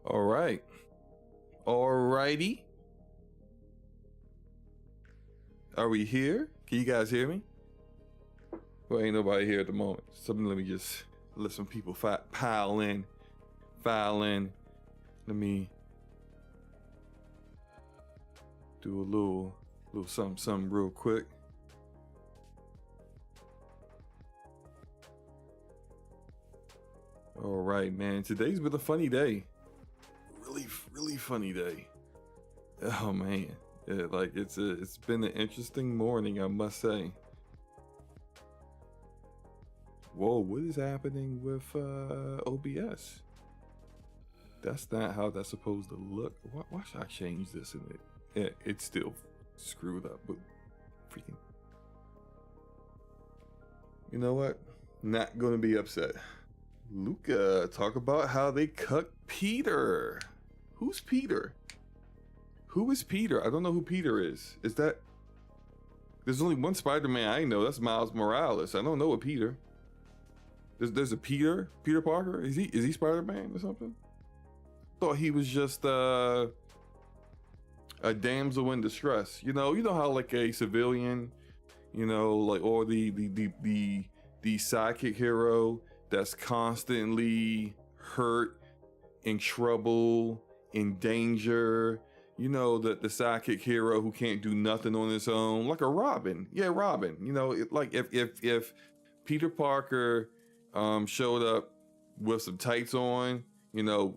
All right. Alrighty. Are we here? Can you guys hear me? Well, ain't nobody here at the moment. So let me just let some people file in. Let me do a little something real quick. All right, man. Today's been a funny day. Really funny day. Oh man, yeah, like it's been an interesting morning, I must say. Whoa, what is happening with OBS? That's not how that's supposed to look. Why should I change this? It's still screwed up, but freaking. You know what? Not gonna be upset. Luca, talk about how they cut Peter. Who's Peter? Who is Peter? I don't know who Peter is. Is that... There's only one Spider-Man I know. That's Miles Morales. I don't know a Peter. There's a Peter Parker? Is he Spider-Man or something? Thought he was just a damsel in distress. You know how like a civilian, like, or the sidekick hero that's constantly hurt, in trouble, in danger. The sidekick hero who can't do nothing on his own, like a Robin. Yeah, Robin. Like if Peter Parker showed up with some tights on,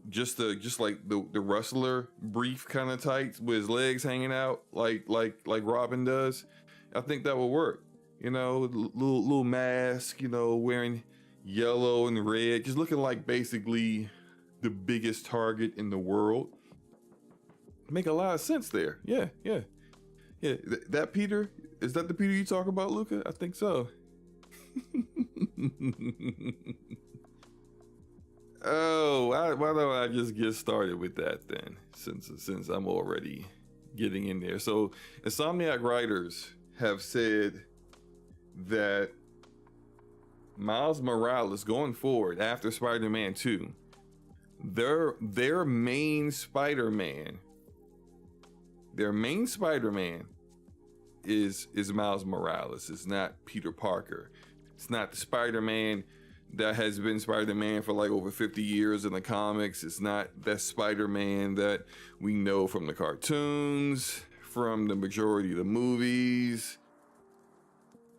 just like the wrestler brief kind of tights with his legs hanging out, like Robin does, I think that would work. Little mask, wearing yellow and red, just looking like basically the biggest target in the world. Make a lot of sense there. Yeah. That Peter, is that the Peter you talk about, Luca? I think so. Oh, why don't I just get started with that then, since I'm already getting in there. So Insomniac writers have said that Miles Morales, going forward after Spider-Man 2, their main Spider-Man is Miles Morales. It's not Peter Parker. It's not the Spider-Man that has been Spider-Man for like over 50 years in the comics. It's not that Spider-Man that we know from the cartoons, from the majority of the movies.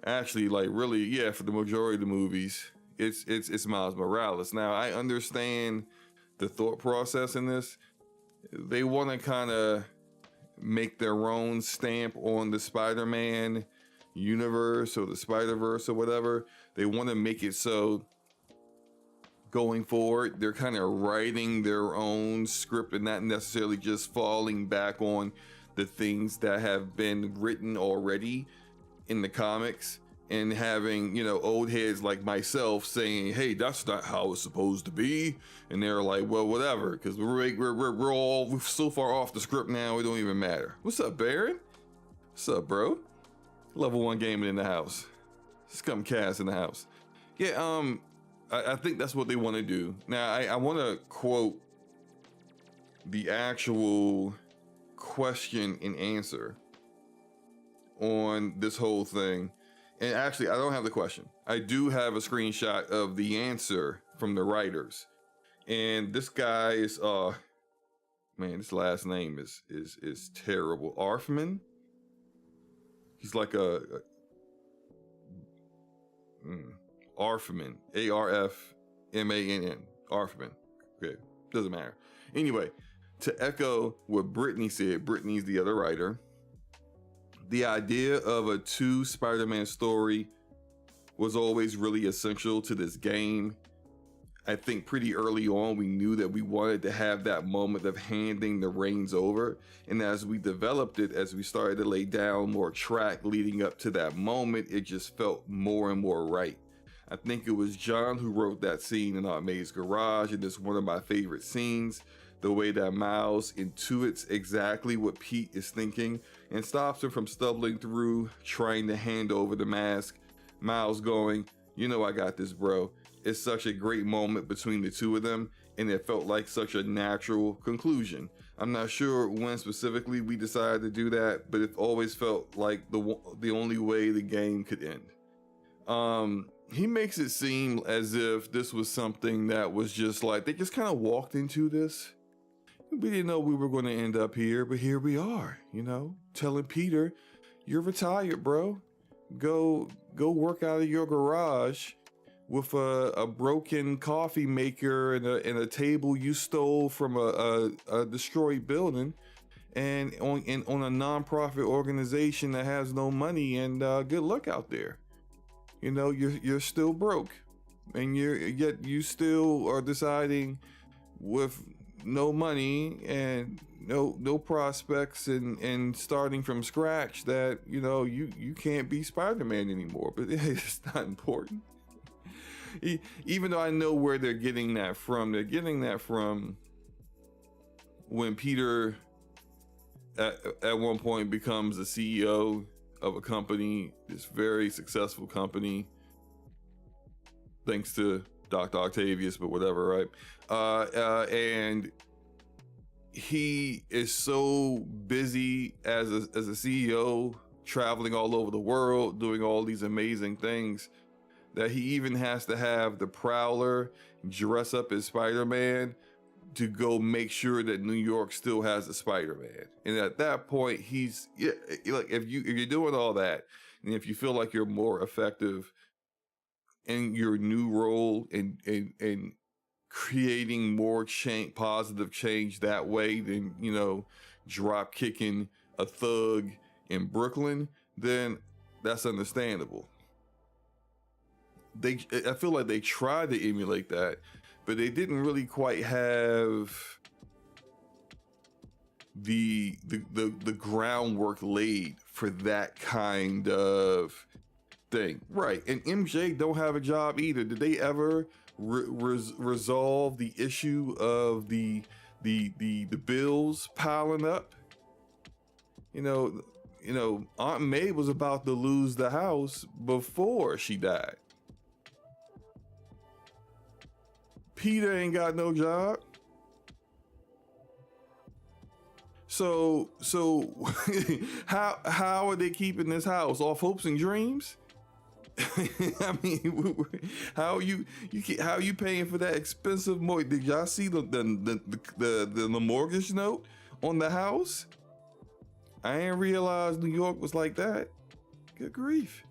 Actually, like, really, yeah, for the majority of the movies, it's Miles Morales. Now, I understand the thought process in this. They want to kind of make their own stamp on the Spider-Man universe or the Spider-Verse or whatever. They want to make it so going forward, they're kind of writing their own script and not necessarily just falling back on the things that have been written already in the comics, and having, old heads like myself saying, hey, that's not how it's supposed to be. And they're like, well, whatever, because we're all so far off the script now, it don't even matter. What's up, Baron? What's up, bro? Level 1 gaming in the house. Scumcast in the house. Yeah, I think that's what they want to do. Now, I want to quote the actual question and answer on this whole thing. And actually, I don't have the question. I do have a screenshot of the answer from the writers. And this guy is, man, this last name is terrible. Arfman? He's like Arfman. A-R-F-M-A-N-N. Arfman. Okay, doesn't matter. Anyway, to echo what Brittany said, Brittany's the other writer. The idea of a 2 Spider-Man story was always really essential to this game. I think pretty early on, we knew that we wanted to have that moment of handing the reins over. And as we developed it, as we started to lay down more track leading up to that moment, it just felt more and more right. I think it was John who wrote that scene in Aunt May's garage, and it's one of my favorite scenes. The way that Miles intuits exactly what Pete is thinking and stops him from stumbling through trying to hand over the mask. Miles going, You know I got this, bro. It's such a great moment between the two of them, and it felt like such a natural conclusion. I'm not sure when specifically we decided to do that, but it always felt like the only way the game could end. He makes it seem as if this was something that was just like, they just kind of walked into this. We didn't know we were going to end up here, but here we are, you know, telling Peter, you're retired, bro. Go work out of your garage with a broken coffee maker and a table you stole from a destroyed building, and on a nonprofit organization that has no money, and good luck out there. You know, you're still broke, and yet you still are deciding with no money and no prospects and starting from scratch that, you know, you can't be Spider-Man anymore. But it's not important. Even though I know where they're getting that from when Peter at one point becomes the CEO of a company, this very successful company, thanks to Dr. Octavius, but whatever, right? And he is so busy as a CEO, traveling all over the world, doing all these amazing things, that he even has to have the Prowler dress up as Spider-Man to go make sure that New York still has a Spider-Man. And at that point, like, if you're doing all that, and if you feel like you're more effective in your new role and creating more positive change that way than, you know, drop kicking a thug in Brooklyn, then that's understandable. I feel like they tried to emulate that, but they didn't really quite have the groundwork laid for that kind of thing, right? And MJ don't have a job either. Did they ever resolve the issue of the bills piling up? You know, Aunt May was about to lose the house before she died. Peter ain't got no job. So how are they keeping this house off hopes and dreams? I mean, how are you paying for that expensive mortgage? Did y'all see the mortgage note on the house? I ain't realized New York was like that. Good grief.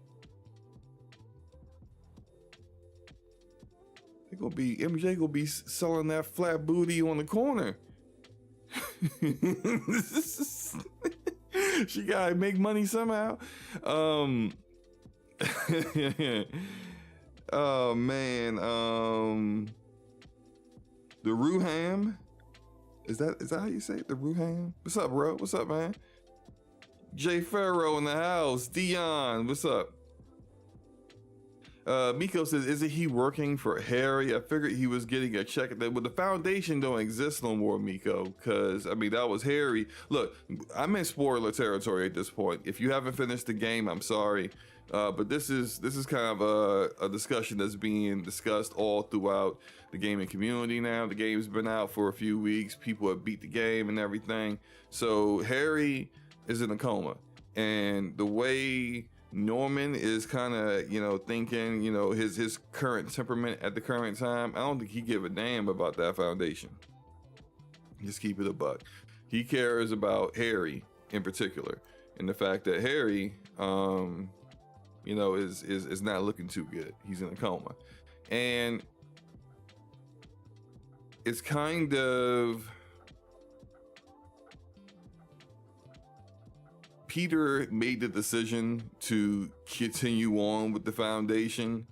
MJ gonna be selling that flat booty on the corner. She gotta make money somehow. Oh man. The Ruham. Is that how you say it? The Ruham? What's up, bro? What's up, man? Jay Farrow in the house. Dion, what's up? Miko says, isn't he working for Harry? I figured he was getting a check. But the foundation don't exist no more, Miko, because I mean that was Harry. Look, I'm in spoiler territory at this point. If you haven't finished the game, I'm sorry, but this is kind of a discussion that's being discussed all throughout the gaming community now. The game's been out for a few weeks. People have beat the game and everything. So Harry is in a coma, and the way Norman is kind of, you know, thinking, you know, his current temperament at the current time, I don't think he give a damn about that foundation. Just keep it a buck. He cares about Harry in particular, and the fact that Harry, you know, is not looking too good. He's in a coma, and it's kind of Peter made the decision to continue on with the foundation,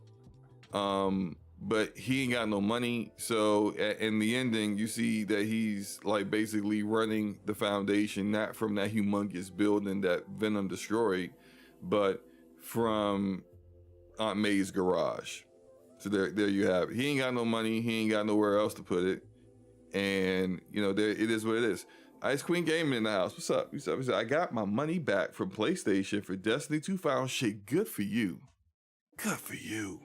but he ain't got no money. So in the ending, you see that he's like basically running the foundation, not from that humongous building that Venom destroyed, but from Aunt May's garage. So there you have it. He ain't got no money. He ain't got nowhere else to put it. And, you know, there it is what it is. Ice Queen Gaming in the house. What's up? What's up? What's up? I got my money back from PlayStation for Destiny 2 Found Shit. Good for you. Good for you.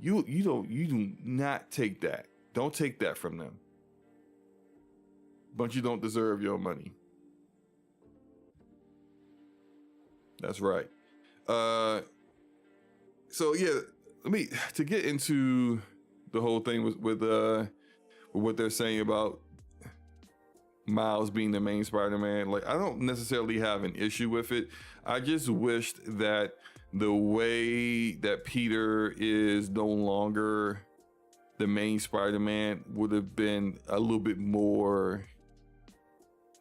You do not take that. Don't take that from them. But you don't deserve your money. That's right. So yeah, to get into the whole thing with what they're saying about Miles being the main Spider-Man. Like, I don't necessarily have an issue with it. I just wished that the way that Peter is no longer the main Spider-Man would have been a little bit more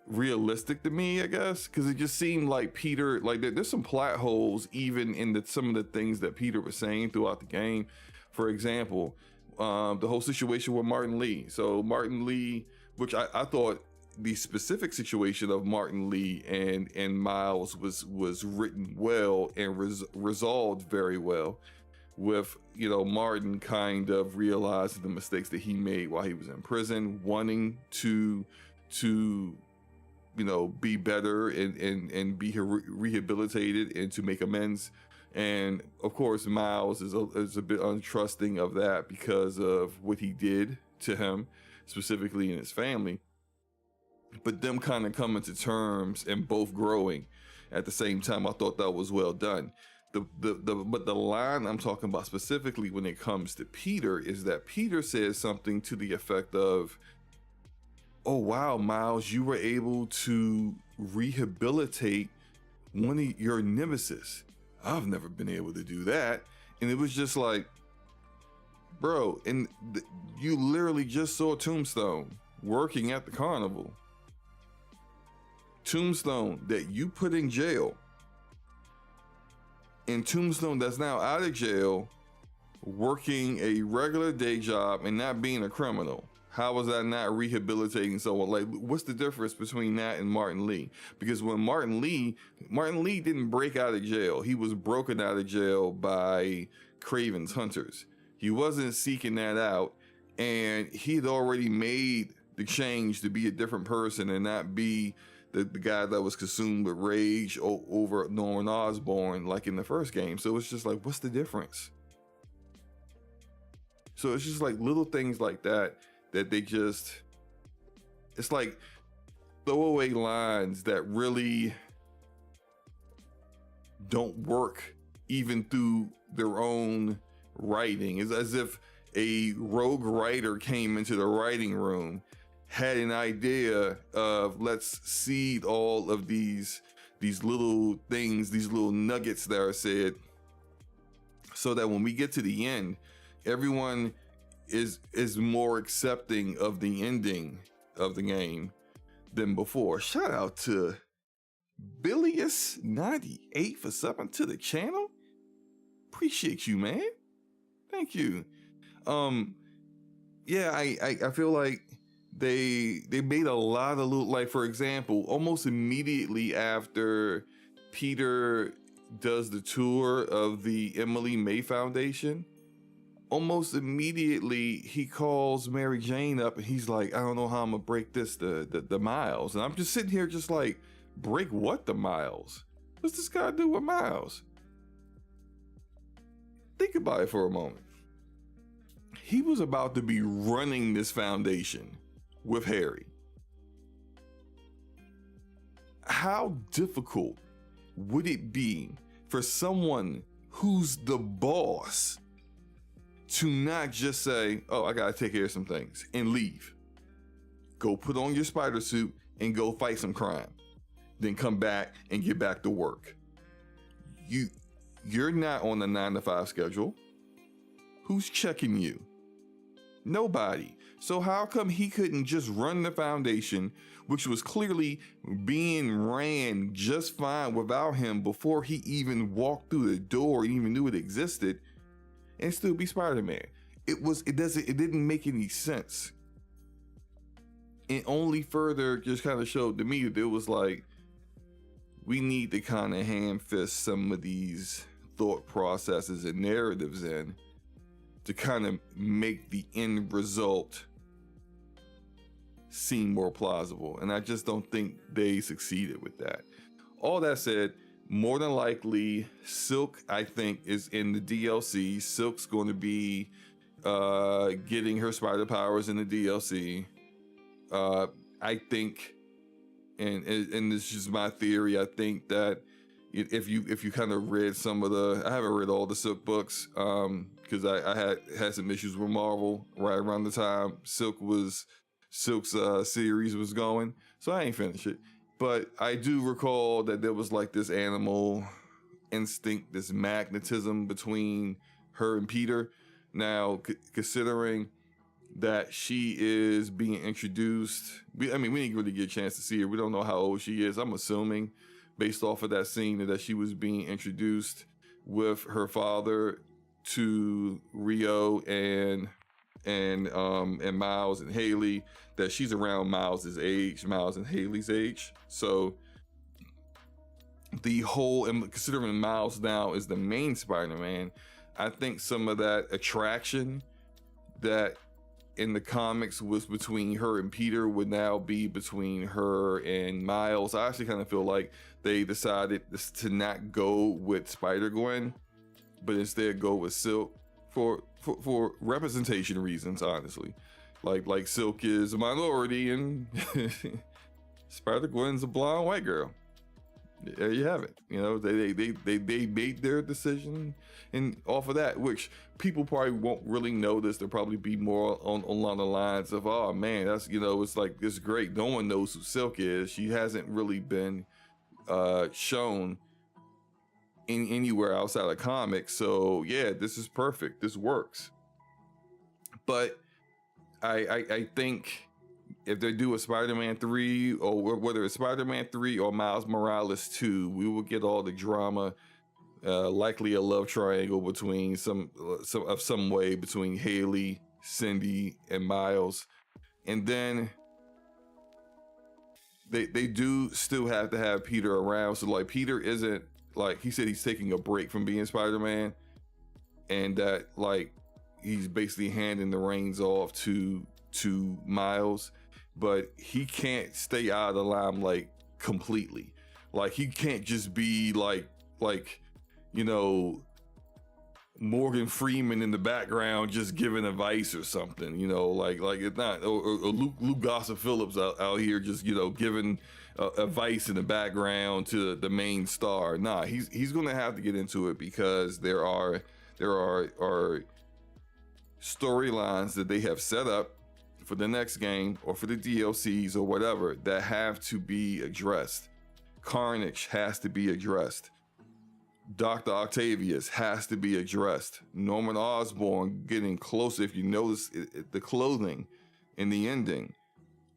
realistic to me, I guess, because it just seemed like Peter, like there's some plot holes even in some of the things that Peter was saying throughout the game. For example, the whole situation with Martin Lee. So Martin Lee, which I thought the specific situation of Martin Lee and Miles was written well and resolved very well, with, you know, Martin kind of realizing the mistakes that he made while he was in prison, wanting to you know, be better and be rehabilitated and to make amends. And of course, Miles is a bit untrusting of that because of what he did to him, specifically in his family. But them kind of coming to terms and both growing at the same time, I thought that was well done. But the line I'm talking about specifically when it comes to Peter is that Peter says something to the effect of, "Oh wow, Miles, you were able to rehabilitate one of your nemesis. I've never been able to do that." And it was just like, bro, and you literally just saw Tombstone working at the carnival. Tombstone that you put in jail, and Tombstone that's now out of jail, working a regular day job and not being a criminal. How was that not rehabilitating someone? Like, what's the difference between that and Martin Lee? Because when Martin Lee didn't break out of jail. He was broken out of jail by Craven's hunters. He wasn't seeking that out, and he'd already made the change to be a different person and not be the guy that was consumed with rage over Norman Osborn like in the first game. So it's just like, what's the difference? So it's just like little things like that they just, it's like throwaway lines that really don't work even through their own writing. It's as if a rogue writer came into the writing room, had an idea of, let's seed all of these little things, these little nuggets that are said, so that when we get to the end, everyone is more accepting of the ending of the game than before. Shout out to Billius98 for subbing to the channel. Appreciate you, man. Thank you. Yeah, I feel like they made a lot of little, like, for example, almost immediately after Peter does the tour of the Emily May Foundation, almost immediately he calls Mary Jane up and he's like, "I don't know how I'm gonna break this the Miles." And I'm just sitting here just like, break what, the Miles? What's this guy do with Miles? Think about it for a moment. He was about to be running this foundation with Harry. How difficult would it be for someone who's the boss to not just say, "Oh, I gotta take care of some things," and leave? Go put on your spider suit and go fight some crime. Then come back and get back to work. You're not on the 9-to-5 schedule. Who's checking you? Nobody. So how come he couldn't just run the foundation, which was clearly being ran just fine without him before he even walked through the door and even knew it existed, and still be Spider-Man? It didn't make any sense. It only further just kind of showed to me that it was like, we need to kind of hand fist some of these thought processes and narratives in to kind of make the end result seem more plausible. And I just don't think they succeeded with that. All that said, more than likely, Silk, I think, is in the DLC. Silk's going to be getting her spider powers in the DLC. I think, and this is my theory, I think that if you kind of read some of I haven't read all the Silk books, because I had some issues with Marvel right around the time Silk's series was going, so I ain't finished it. But I do recall that there was like this animal instinct, this magnetism between her and Peter. Now, considering that she is being introduced, we didn't really get a chance to see her. We don't know how old she is. I'm assuming, based off of that scene, that she was being introduced with her father to Rio and Miles and Haley, that she's around Miles and Haley's age. So the whole, and considering Miles now is the main Spider-Man, I think some of that attraction that in the comics was between her and Peter would now be between her and Miles. I actually kind of feel like they decided to not go with Spider-Gwen, but instead go with Silk for representation reasons, honestly. Like Silk is a minority and Spider-Gwen's a blonde white girl. There you have it. You know, they made their decision, and off of that, which people probably won't really notice. They'll probably be more along the lines of, oh man, that's, you know, it's like, it's great. No one knows who Silk is. She hasn't really been shown in anywhere outside of comics. So yeah, this is perfect. This works. But I think if they do a Spider-Man 3, or whether it's Spider-Man 3 or Miles Morales 2, we will get all the drama, likely a love triangle between some way between Haley, Cindy, and Miles. And then they do still have to have Peter around. So like, Peter isn't, like, he said he's taking a break from being Spider-Man, and that like he's basically handing the reins off to Miles, but he can't stay out of the limelight completely. Like, he can't just be like you know, Morgan Freeman in the background just giving advice or something, you know, like it's not, or Luke Gossett Phillips out here just, you know, giving advice in the background to the main star. Nah, he's gonna have to get into it, because there are storylines that they have set up for the next game or for the DLCs or whatever that have to be addressed. Carnage has to be addressed. Dr. Octavius has to be addressed. Norman Osborn getting closer. If you notice the clothing in the ending,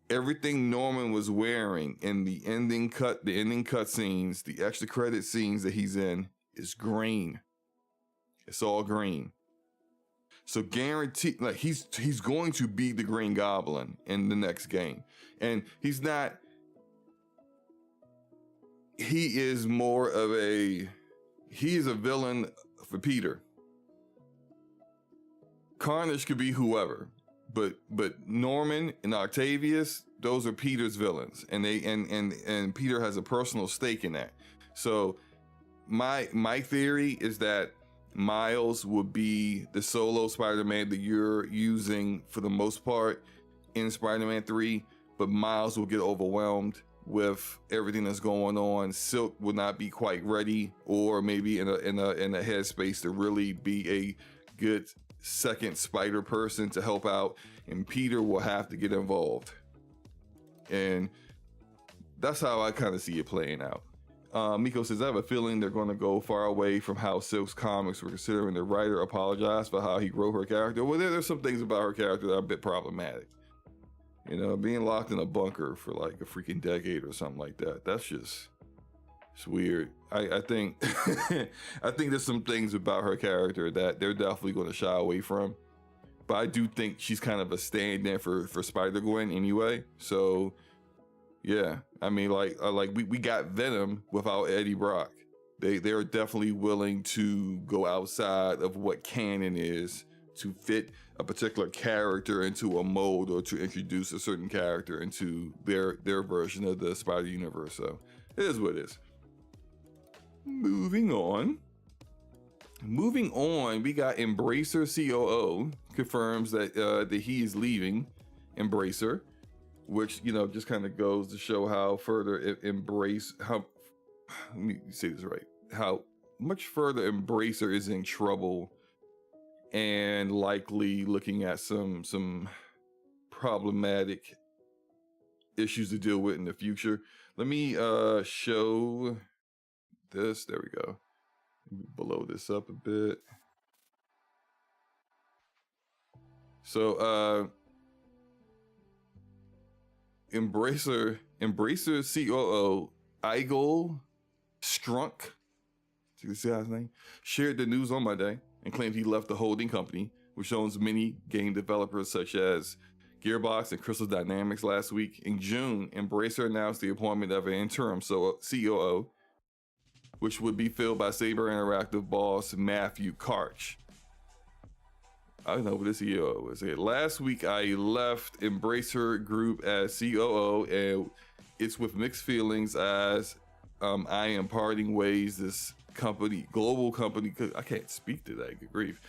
everything Norman was wearing in the ending cut scenes, the extra credit scenes that he's in, is green. It's all green. So guaranteed, like, he's going to be the Green Goblin in the next game. And he's not, he is a villain for Peter. Carnage could be whoever, but Norman and Octavius, those are Peter's villains, and and Peter has a personal stake in that. So my theory is that Miles will be the solo Spider-Man that you're using for the most part in Spider-Man 3, but Miles will get overwhelmed with everything that's going on. Silk will not be quite ready, or maybe in a headspace to really be a good second Spider person to help out, and Peter will have to get involved. And that's how I kind of see it playing out. Miko says, I have a feeling they're going to go far away from how Silk's comics were, considering the writer apologized for how he wrote her character. Well, there's some things about her character that are a bit problematic. You know, being locked in a bunker for like a freaking decade or something like that. That's just, it's weird. I think I think there's some things about her character that they're definitely going to shy away from. But I do think she's kind of a stand-in for Spider-Gwen anyway. So yeah, I mean, like we got Venom without Eddie Brock. They're definitely willing to go outside of what canon is to fit a particular character into a mold, or to introduce a certain character into their version of the Spider Universe. So it is what it is. moving on. We got Embracer COO confirms that he is leaving Embracer, which just kind of goes to show how further let me say this right, how much further Embracer is in trouble and likely looking at some problematic issues to deal with in the future. Let me show this. There we go. Blow this up a bit. So Embracer COO Igor Strunk, see his name, shared the news on Monday and claimed he left the holding company, which owns many game developers such as Gearbox and Crystal Dynamics last week. In June, Embracer announced the appointment of an interim COO, which would be filled by Saber Interactive boss Matthew Karch. I don't know what this COO is. Last week, I left Embracer Group as COO, and it's with mixed feelings as I am parting ways. This company, global company, I can't speak today, good grief.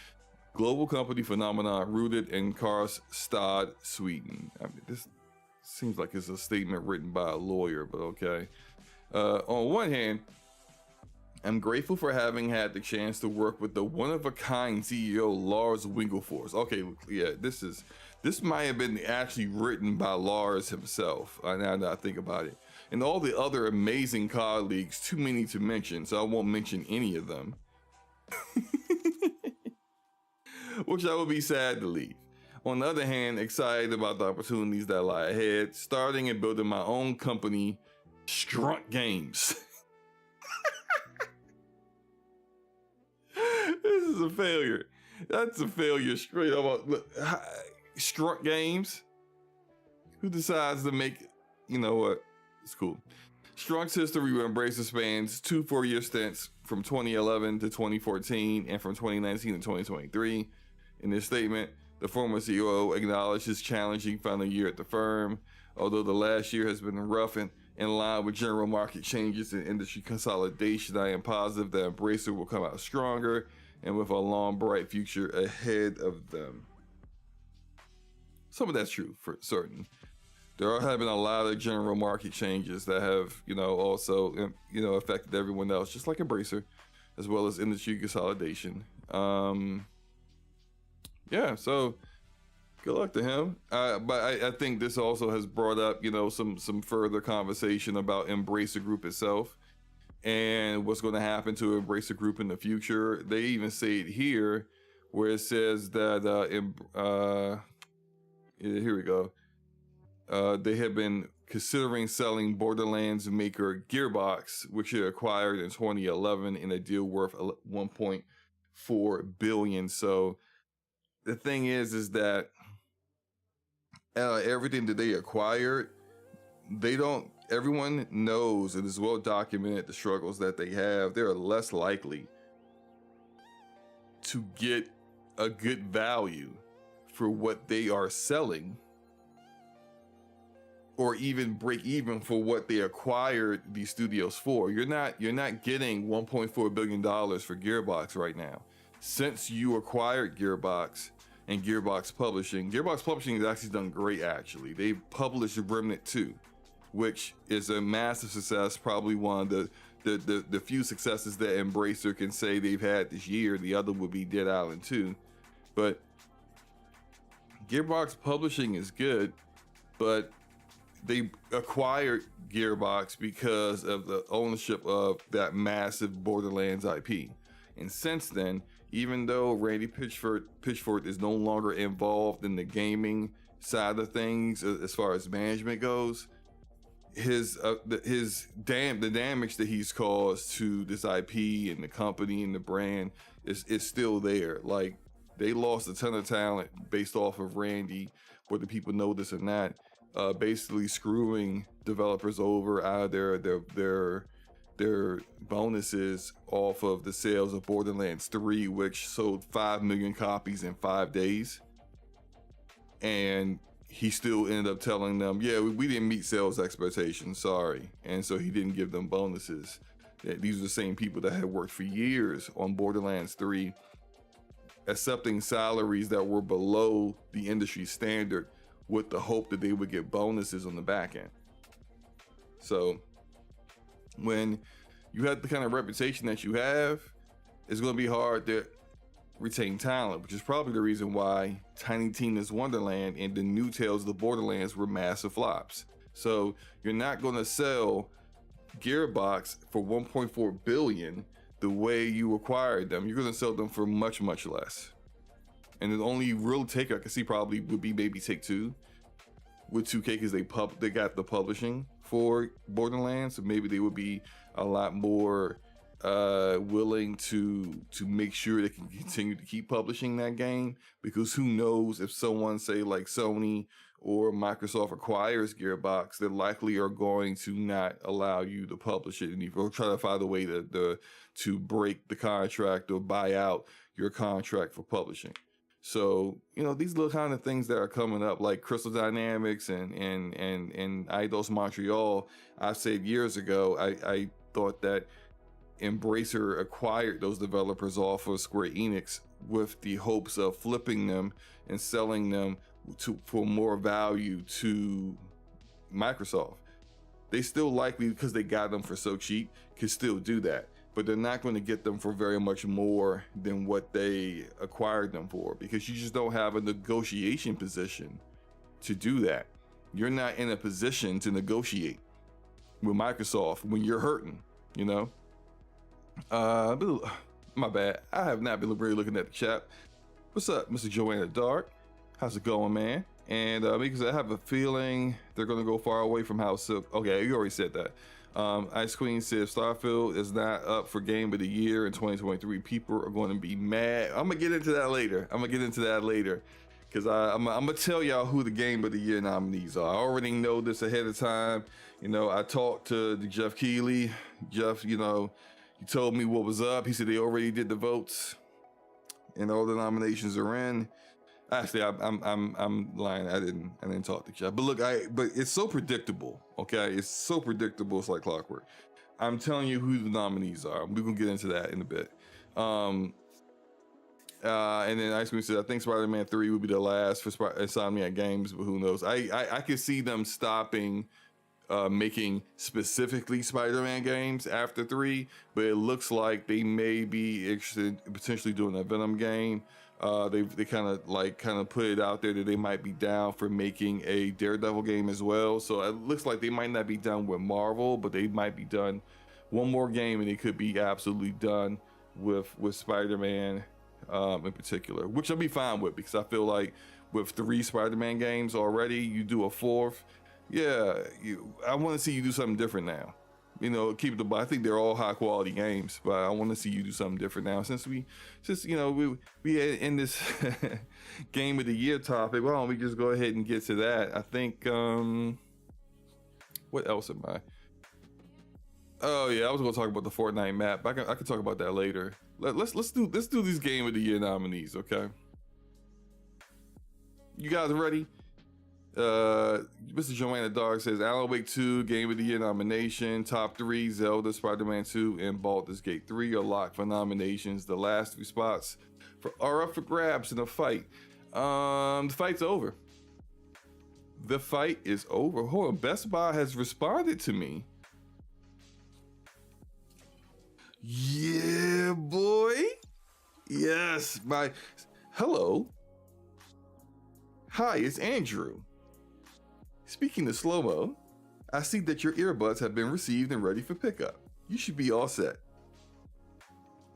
Global company phenomenon rooted in Karlstad, Sweden. I mean, this seems like it's a statement written by a lawyer, but okay. On one hand, I'm grateful for having had the chance to work with the one-of-a-kind CEO Lars Winglefors. Okay, yeah, this might have been actually written by Lars himself, now that I think about it. And all the other amazing colleagues, too many to mention, so I won't mention any of them. Which I would be sad to leave. On the other hand, excited about the opportunities that lie ahead, starting and building my own company, Strunk Games. This is a failure. That's a failure straight up. Look, Strunk Games. Who decides to make, you know what? It's cool. Strunk's history with Embracer spans 2 4-year stints from 2011 to 2014 and from 2019 to 2023. In this statement, the former CEO acknowledged his challenging final year at the firm. Although the last year has been rough and in line with general market changes and industry consolidation, I am positive that Embracer will come out stronger and with a long, bright future ahead of them. Some of that's true for certain. There have been a lot of general market changes that have, also, affected everyone else, just like Embracer, as well as industry consolidation. Yeah, so good luck to him. But I think this also has brought up, some further conversation about Embracer Group itself and what's going to happen to Embracer Group in the future. They even say it here, where it says that, here we go. They have been considering selling Borderlands maker Gearbox, which it acquired in 2011 in a deal worth $1.4 billion. So the thing is that everything that they acquired, everyone knows, and is well documented, the struggles that they have. They're less likely to get a good value for what they are selling, or even break even for what they acquired these studios for. You're not getting $1.4 billion for Gearbox right now. Since you acquired Gearbox and Gearbox Publishing has actually done great, actually. They've published Remnant 2, which is a massive success, probably one of the few successes that Embracer can say they've had this year. The other would be Dead Island 2. But Gearbox Publishing is good, but they acquired Gearbox because of the ownership of that massive Borderlands IP. And since then, even though Randy Pitchford is no longer involved in the gaming side of things as far as management goes, the damage that he's caused to this IP and the company and the brand is still there. Like, they lost a ton of talent based off of Randy, whether people know this or not. Basically screwing developers over out of their bonuses off of the sales of Borderlands 3, which sold 5 million copies in 5 days. And he still ended up telling them, yeah, we didn't meet sales expectations, sorry. And so he didn't give them bonuses. These are the same people that had worked for years on Borderlands 3, accepting salaries that were below the industry standard with the hope that they would get bonuses on the back end. So when you have the kind of reputation that you have, it's going to be hard to retain talent, which is probably the reason why Tiny Tina's Wonderland and the new Tales of the Borderlands were massive flops. So you're not going to sell Gearbox for 1.4 billion the way you acquired them. You're going to sell them for much, much less. And the only real take I can see probably would be maybe Take-Two with 2K, because they got the publishing for Borderlands, so maybe they would be a lot more willing to make sure they can continue to keep publishing that game, because who knows if someone, say like Sony or Microsoft, acquires Gearbox, they likely are going to not allow you to publish it, and you'll try to find a way to break the contract or buy out your contract for publishing. So, you know, these little kind of things that are coming up, like Crystal Dynamics and Eidos Montreal, I said years ago, I thought that Embracer acquired those developers off of Square Enix with the hopes of flipping them and selling them for more value to Microsoft. They still likely, because they got them for so cheap, could still do that. But they're not going to get them for very much more than what they acquired them for, because you just don't have a negotiation position to do that. You're not in a position to negotiate with Microsoft when you're hurting, you know? My bad. I have not been really looking at the chat. What's up, Mr. Joanna Dark? How's it going, man? And because I have a feeling they're going to go far away from House Silk. Okay, you already said that. Ice Queen says Starfield is not up for Game of the Year in 2023. People are going to be mad. I'm gonna get into that later. Because I'm gonna tell y'all who the Game of the Year nominees are. I already know this ahead of time. You know, I talked to Jeff Keighley. Jeff, you know, he told me what was up. He said they already did the votes and all the nominations are in. Actually, I'm lying. I didn't talk to Jeff. But look, but it's so predictable. Okay, it's so predictable. It's like clockwork. I'm telling you who the nominees are. We're gonna get into that in a bit. And then Ice Cream said, I think Spider-Man 3 would be the last for Insomniac Games, but who knows? I could see them stopping making specifically Spider-Man games after 3, but it looks like they may be interested in potentially doing a Venom game. They kind of put it out there that they might be down for making a Daredevil game as well. So it looks like they might not be done with Marvel, but they might be done one more game, and they could be absolutely done with Spider-Man in particular, which I'll be fine with, because I feel like with 3 Spider-Man games already, you do a 4th. Yeah, I want to see you do something different now. You know, I think they're all high quality games, but I want to see you do something different now. Since we in this Game of the Year topic, why don't we just go ahead and get to that? I think, what else am I? Oh yeah, I was gonna talk about the Fortnite map. I can talk about that later. Let's do these Game of the Year nominees, okay? You guys ready? Mr. Joanna Dark says Alan Wake 2 Game of the Year nomination. Top 3 Zelda, Spider-Man 2, and Baldur's Gate 3 are locked for nominations. The last 3 spots are up for grabs in a fight. The fight's over. The fight is over. Hold on, Best Buy has responded to me. Yeah, boy. Yes, hello. Hi, it's Andrew. Speaking of SloMo, I see that your earbuds have been received and ready for pickup. You should be all set.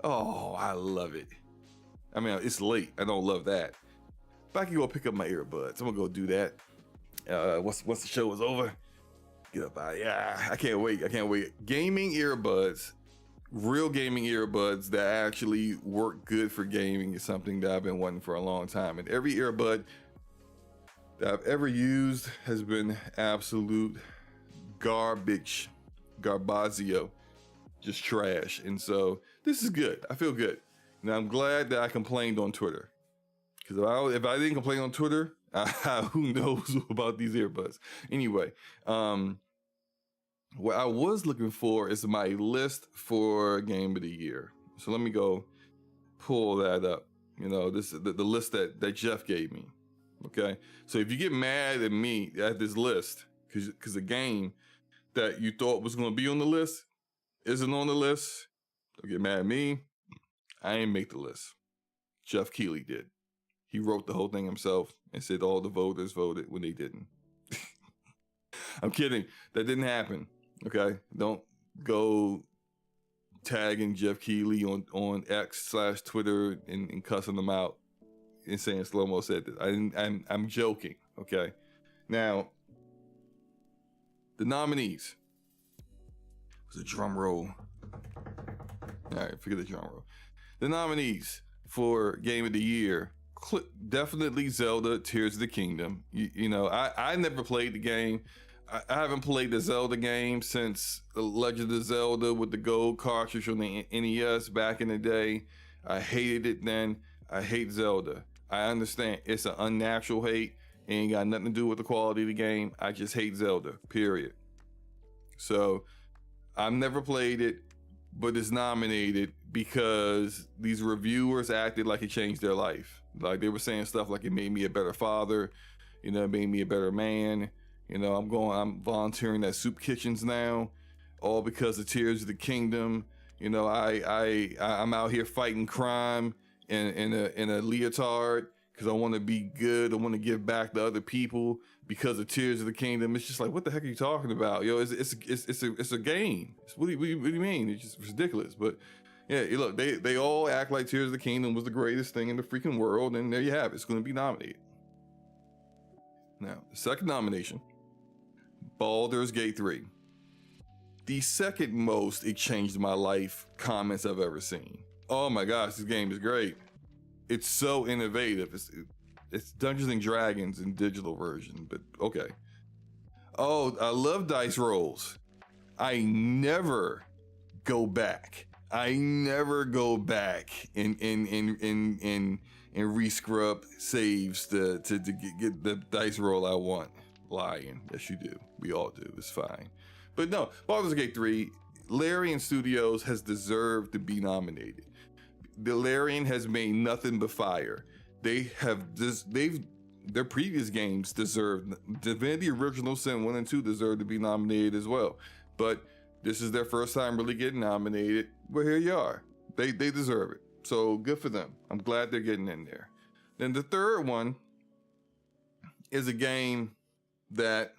Oh, I love it. I mean, it's late. I don't love that. But I can go pick up my earbuds. I'm gonna go do that. Once the show is over, get up out. Yeah, I can't wait. Gaming earbuds, real gaming earbuds that actually work good for gaming is something that I've been wanting for a long time. And every earbud that I've ever used has been absolute garbage, garbazio, just trash. And so this is good. I feel good. Now I'm glad that I complained on Twitter, because if I didn't complain on Twitter, who knows about these earbuds? Anyway, What I was looking for is my list for Game of the Year. So let me go pull that up. You know, this is the list that Jeff gave me. Okay, so if you get mad at me at this list because a game that you thought was going to be on the list isn't on the list, don't get mad at me. I ain't make the list. Jeff Keighley did. He wrote the whole thing himself and said all the voters voted when they didn't. I'm kidding. That didn't happen. Okay, don't go tagging Jeff Keighley on X/Twitter and cussing them out and saying SloMo said this. I'm joking. Okay, now the nominees. It was a drum roll. All right, forget the drum roll. The nominees for Game of the Year, definitely Zelda Tears of the Kingdom. You know, I never played the game. I haven't played the Zelda game since The Legend of Zelda with the gold cartridge on the NES back in the day. I hated it then. I hate Zelda. I understand it's an unnatural hate. It ain't got nothing to do with the quality of the game. I just hate Zelda, period. So I've never played it, but it's nominated because these reviewers acted like it changed their life. Like they were saying stuff like it made me a better father, you know, it made me a better man. You know, I'm volunteering at soup kitchens now, all because of Tears of the Kingdom. You know, I'm out here fighting crime in a leotard because I want to be good. I want to give back to other people because of Tears of the Kingdom. It's just like, what the heck are you talking about? Yo, it's a game. What do you mean? It's just ridiculous. But yeah, look, they all act like Tears of the Kingdom was the greatest thing in the freaking world, and there you have it. It's going to be nominated. Now, the second nomination, Baldur's Gate 3. The second most it changed my life comments I've ever seen. Oh my gosh, this game is great. It's so innovative. It's Dungeons and Dragons in digital version, but okay. Oh, I love dice rolls. I never go back. and re-scrub saves to get the dice roll I want. Lying. Yes, you do. We all do. It's fine. But no, Baldur's Gate 3, Larian Studios has deserved to be nominated. The Larian has made nothing but fire. Their previous games deserved, Divinity Original Sin 1 and 2 deserve to be nominated as well. But this is their first time really getting nominated. Well, here you are. They deserve it. So good for them. I'm glad they're getting in there. Then the third one is a game that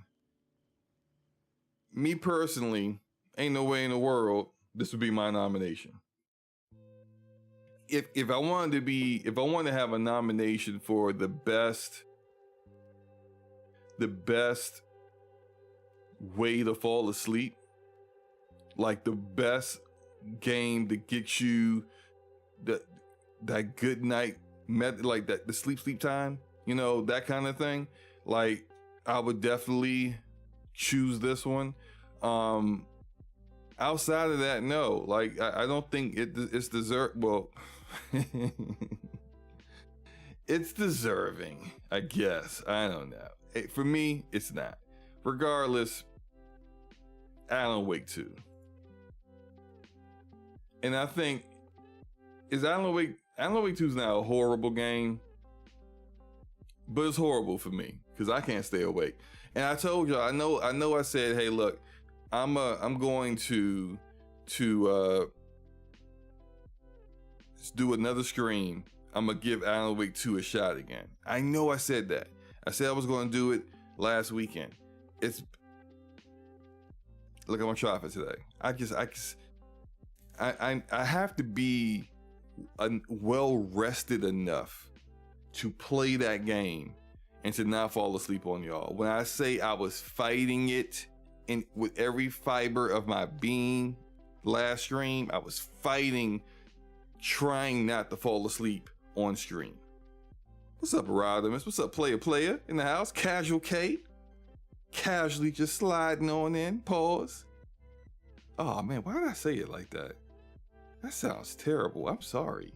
me personally, ain't no way in the world this would be my nomination. If I wanted to have a nomination for the best way to fall asleep, like the best game to get you that good night like that, the sleep time, you know, that kind of thing, like I would definitely choose this one. Outside of that, no, like I don't think it's deserved. Well, it's deserving, I guess. I don't know. For me, it's not. Regardless, Alan Wake 2. And I think, is Alan Wake 2 is not a horrible game, but it's horrible for me because I can't stay awake. And I told y'all, I know I said, hey, look, I'm going to do another stream. I'm gonna give Alan Wake 2 a shot again. I know I said that. I said I was gonna do it last weekend. Look, I'm gonna try for today. I have to be well rested enough to play that game and to not fall asleep on y'all. When I say I was fighting it with every fiber of my being last stream, I was fighting, trying not to fall asleep on stream. What's up, Rodimus? What's up, player in the house? Casual K, casually just sliding on in. Pause. Oh man, why did I say it like that? That sounds terrible. I'm sorry.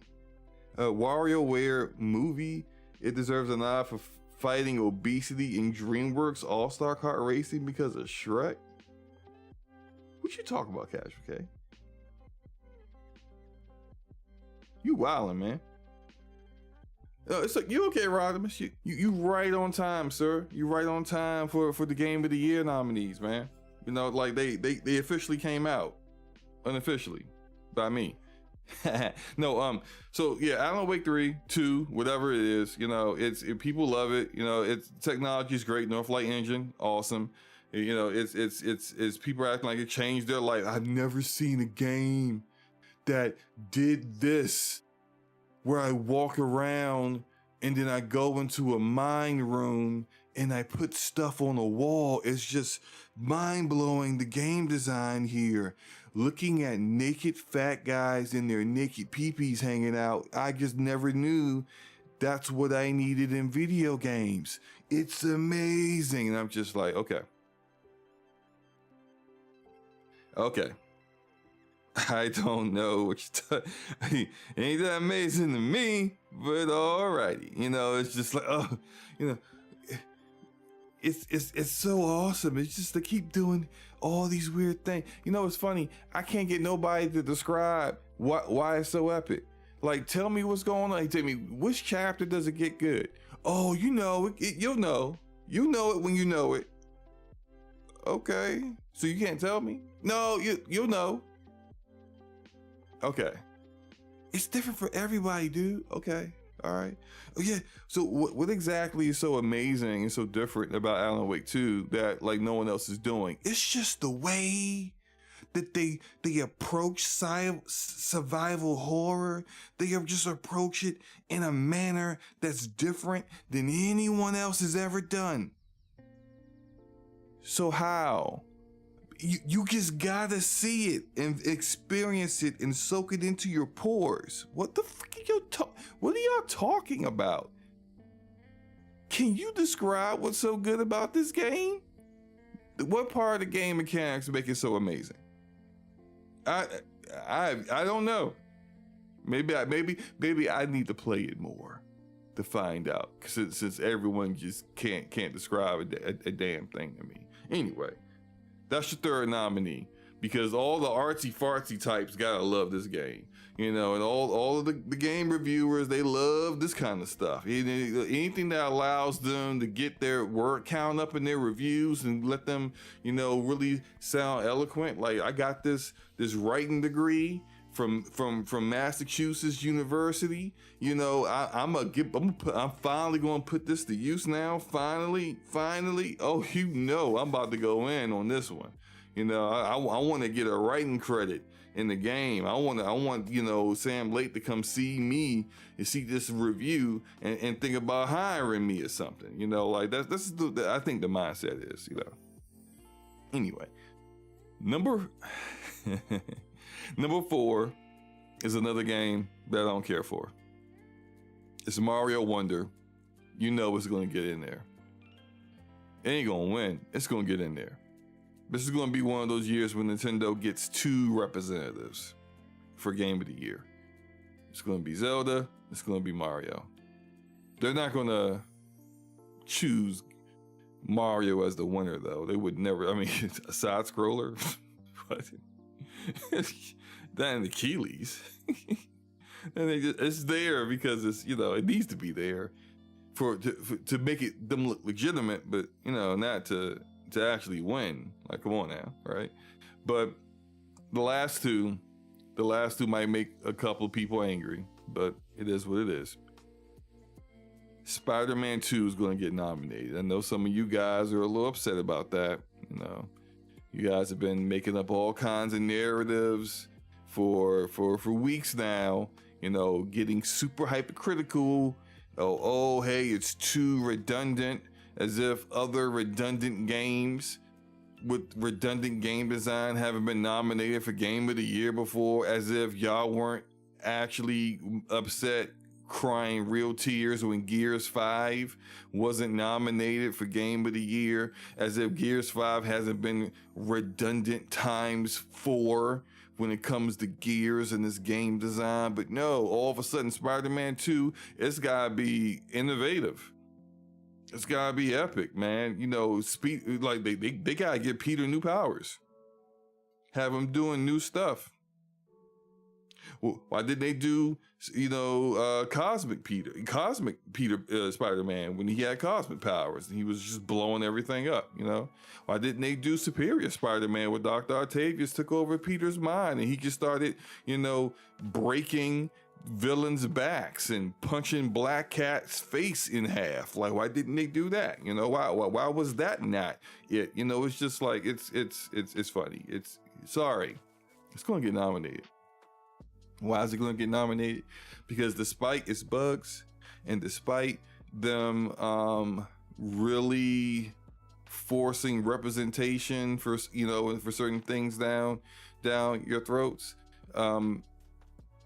WarioWare movie. It deserves a nod for fighting obesity in DreamWorks All-Star Kart Racing because of Shrek. What you talking about, Casual K? You wildin', man. It's like, you okay, Rodimus? You right on time, sir. You right on time for the Game of the Year nominees, man. You know, like they officially came out, unofficially, by me. No, so yeah, Alan Wake 3, 2, whatever it is, you know, people love it. You know, it's technology is great. Northlight engine, awesome. You know, it's people acting like it changed their life. I've never seen a game that did this, where I walk around and then I go into a mine room and I put stuff on a wall. It's just mind blowing, the game design here. Looking at naked fat guys and their naked peepees hanging out, I just never knew that's what I needed in video games. It's amazing. And I'm just like, okay. I don't know what you're ain't that amazing to me, but alrighty. You know, it's just like, oh, you know, it's so awesome. It's just to keep doing all these weird things. You know, it's funny. I can't get nobody to describe why it's so epic. Like, tell me what's going on. Tell me, which chapter does it get good? Oh, you know, you'll know. You know it when you know it. Okay, so you can't tell me? No, you'll know. Okay. It's different for everybody, dude. Okay. All right. Oh, yeah. So what exactly is so amazing and so different about Alan Wake 2 that like no one else is doing? It's just the way that they approach survival horror. They just approach it in a manner that's different than anyone else has ever done. So how? You just gotta see it and experience it and soak it into your pores. What the fuck what are y'all talking about? Can you describe what's so good about this game? What part of the game mechanics make it so amazing? I don't know. Maybe I need to play it more to find out, since everyone just can't describe a damn thing to me. Anyway. That's your third nominee, because all the artsy fartsy types gotta love this game, you know, and all of the game reviewers, they love this kind of stuff. Anything that allows them to get their word count up in their reviews and let them, you know, really sound eloquent. Like, I got this writing degree from Massachusetts University. You know, I'm finally gonna put this to use now. Finally. Oh, you know, I'm about to go in on this one. You know, I want to get a writing credit in the game. I want, you know, Sam Lake to come see me and see this review and think about hiring me or something. You know, like I think the mindset is, you know. Anyway, number 4 is another game that I don't care for. It's Mario Wonder. You know it's going to get in there. It ain't going to win. It's going to get in there. This is going to be one of those years when Nintendo gets 2 representatives for Game of the Year. It's going to be Zelda. It's going to be Mario. They're not going to choose Mario as the winner, though. They would never. I mean, a side scroller. What? That and the Keeleys. And it's there because it's, you know, it needs to be there to make them look legitimate, but, you know, not to actually win. Like, come on now, right? But the last two might make a couple of people angry, but it is what it is. Spider-Man 2 is going to get nominated. I know some of you guys are a little upset about that. You know, you guys have been making up all kinds of narratives for weeks now, you know, getting super hypercritical. Oh, hey, it's too redundant, as if other redundant games with redundant game design haven't been nominated for Game of the Year before, as if y'all weren't actually upset, crying real tears when Gears 5 wasn't nominated for Game of the Year, as if Gears 5 hasn't been redundant times 4 when it comes to Gears and this game design. But no, all of a sudden Spider-Man 2, it's gotta be innovative. It's gotta be epic, man. You know, they gotta give Peter new powers. Have him doing new stuff. Well, why didn't they do, Cosmic Peter Spider-Man when he had cosmic powers and he was just blowing everything up, Why didn't they do Superior Spider-Man where Dr. Octavius took over Peter's mind and he just started, breaking villains' backs and punching Black Cat's face in half? Like, why didn't they do that? Why was that not it? It's just like, it's funny. Sorry, it's going to get nominated. Why is it going to get nominated? Because despite its bugs and despite them really forcing representation for certain things down your throats,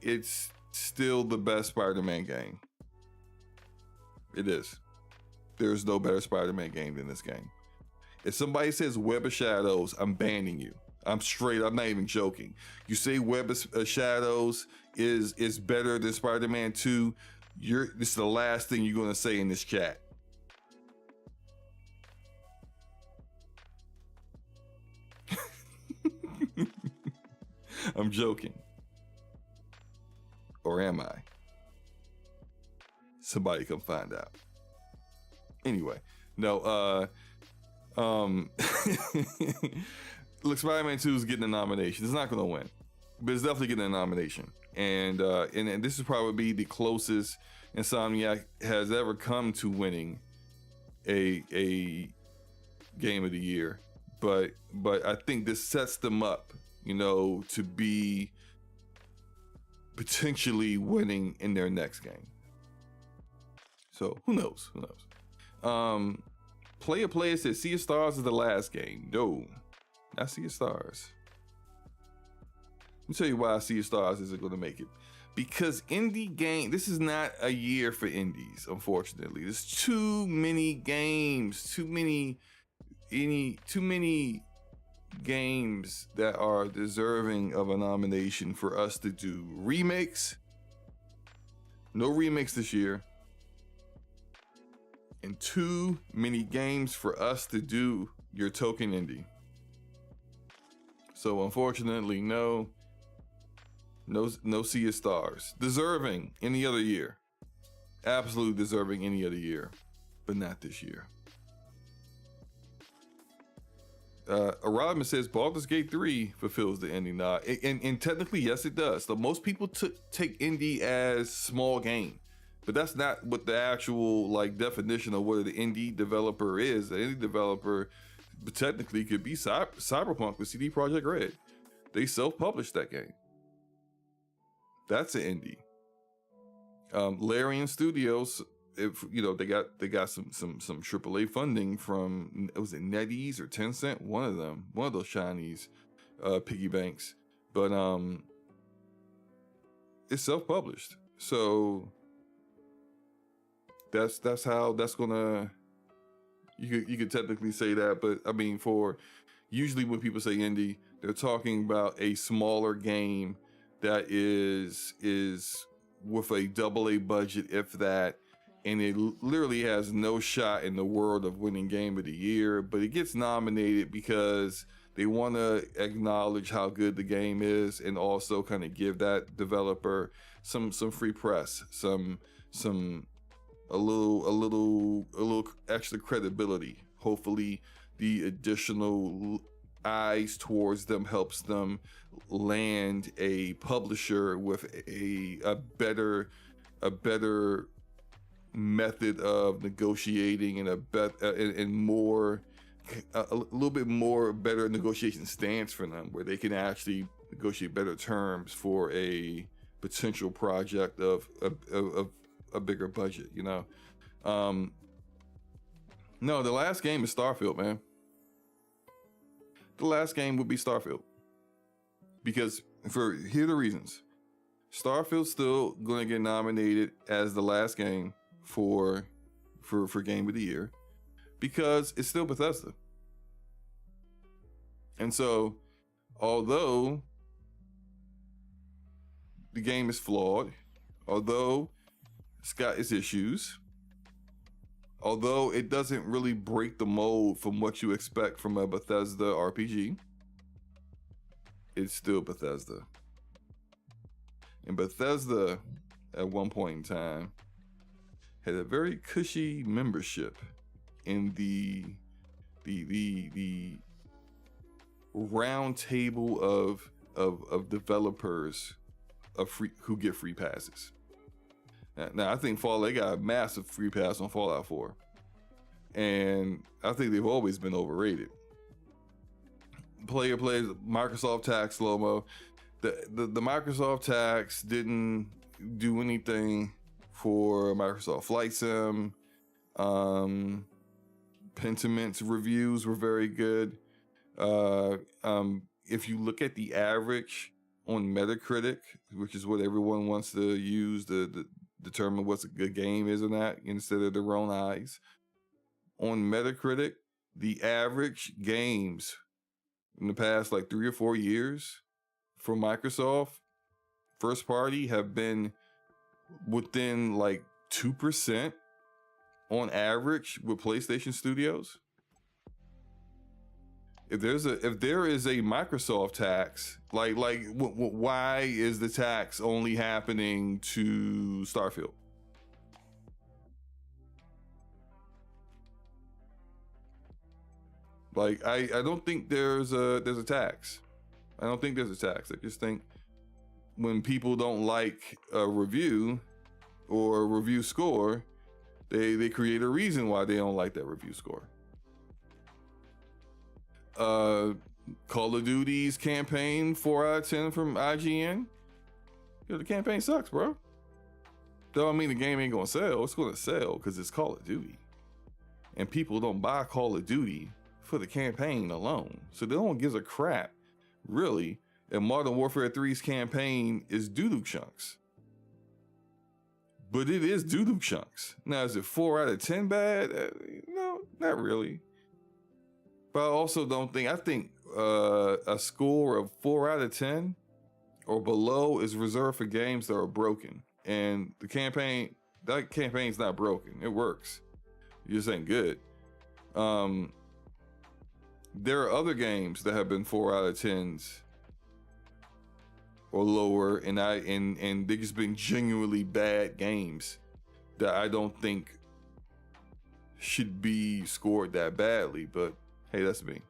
it's still the best Spider-Man game. It is. There's no better Spider-Man game than this game. If somebody says Web of Shadows, I'm banning you. I'm not even joking. You say Web of Shadows is better than Spider-Man 2, this is the last thing you're gonna say in this chat. I'm joking. Or am I? Somebody come find out. Anyway, no, look, Spider-Man 2 is getting a nomination. It's not going to win, but it's definitely getting a nomination. And this is probably the closest Insomniac has ever come to winning a game of the year. But I think this sets them up, to be potentially winning in their next game. So who knows? Player says Sea of Stars is the last game. No. I see stars. Let me tell you why Sea of Stars isn't going to make it. Because indie game, this is not a year for indies, unfortunately. There's too many games, too many games that are deserving of a nomination for us to do remakes. No remakes this year. And too many games for us to do your token indie. So unfortunately, no Sea of Stars. Deserving any other year. Absolutely deserving any other year, but not this year. Rodman says Baldur's Gate 3 fulfills the indie nod. And technically, yes, it does. So most people take indie as small game, but that's not what the actual definition of what an indie developer is. An indie developer technically could be Cyberpunk with CD Projekt Red. They self-published that game. That's an indie. Larian Studios, they got some AAA funding from, was it NetEase or Tencent? One of those Chinese piggy banks. But it's self-published. So that's how that's gonna, you could technically say that, but I mean, for usually when people say indie, they're talking about a smaller game that is with a AA budget, if that, and it literally has no shot in the world of winning game of the year, but it gets nominated because they want to acknowledge how good the game is and also kind of give that developer some free press, a little extra credibility. Hopefully the additional eyes towards them helps them land a publisher with a better method of negotiating and a little bit more better negotiation stance for them, where they can actually negotiate better terms for a potential project of a bigger budget, No, the last game is Starfield, man. The last game would be Starfield. Because here are the reasons. Starfield's still going to get nominated as the last game for Game of the Year because it's still Bethesda. And so, although the game is flawed, although it's got its issues, although it doesn't really break the mold from what you expect from a Bethesda RPG, it's still Bethesda. And Bethesda, at one point in time, had a very cushy membership in the round table of developers who get free passes. Now I think Fallout, they got a massive free pass on Fallout 4, and I think they've always been overrated. Plays Microsoft tax SloMo. The Microsoft tax didn't do anything for Microsoft Flight Sim. Pentiment's reviews were very good. If you look at the average on Metacritic, which is what everyone wants to use to determine what's a good game is or not, instead of their own eyes, on Metacritic, the average games in the past like 3 or 4 years for Microsoft first party have been within like 2% on average with PlayStation Studios. If there is a Microsoft tax, why is the tax only happening to Starfield? Like, I don't think there's a tax. I don't think there's a tax. I just think when people don't like a review or a review score, they create a reason why they don't like that review score. Call of Duty's campaign 4 out of 10 from IGN. The campaign sucks, bro. Don't mean the game ain't gonna sell. It's gonna sell because it's Call of Duty, and people don't buy Call of Duty for the campaign alone. So no one gives a crap, really. And Modern Warfare 3's campaign is doo-doo chunks. But it is doo-doo chunks. Now, is it 4 out of 10 bad? No, not really. But I also don't think, I think a score of 4 out of 10 or below is reserved for games that are broken. And that campaign's not broken. It works. It just ain't good. There are other games that have been 4 out of 10s or lower, and they've just been genuinely bad games that I don't think should be scored that badly. But hey, that's me.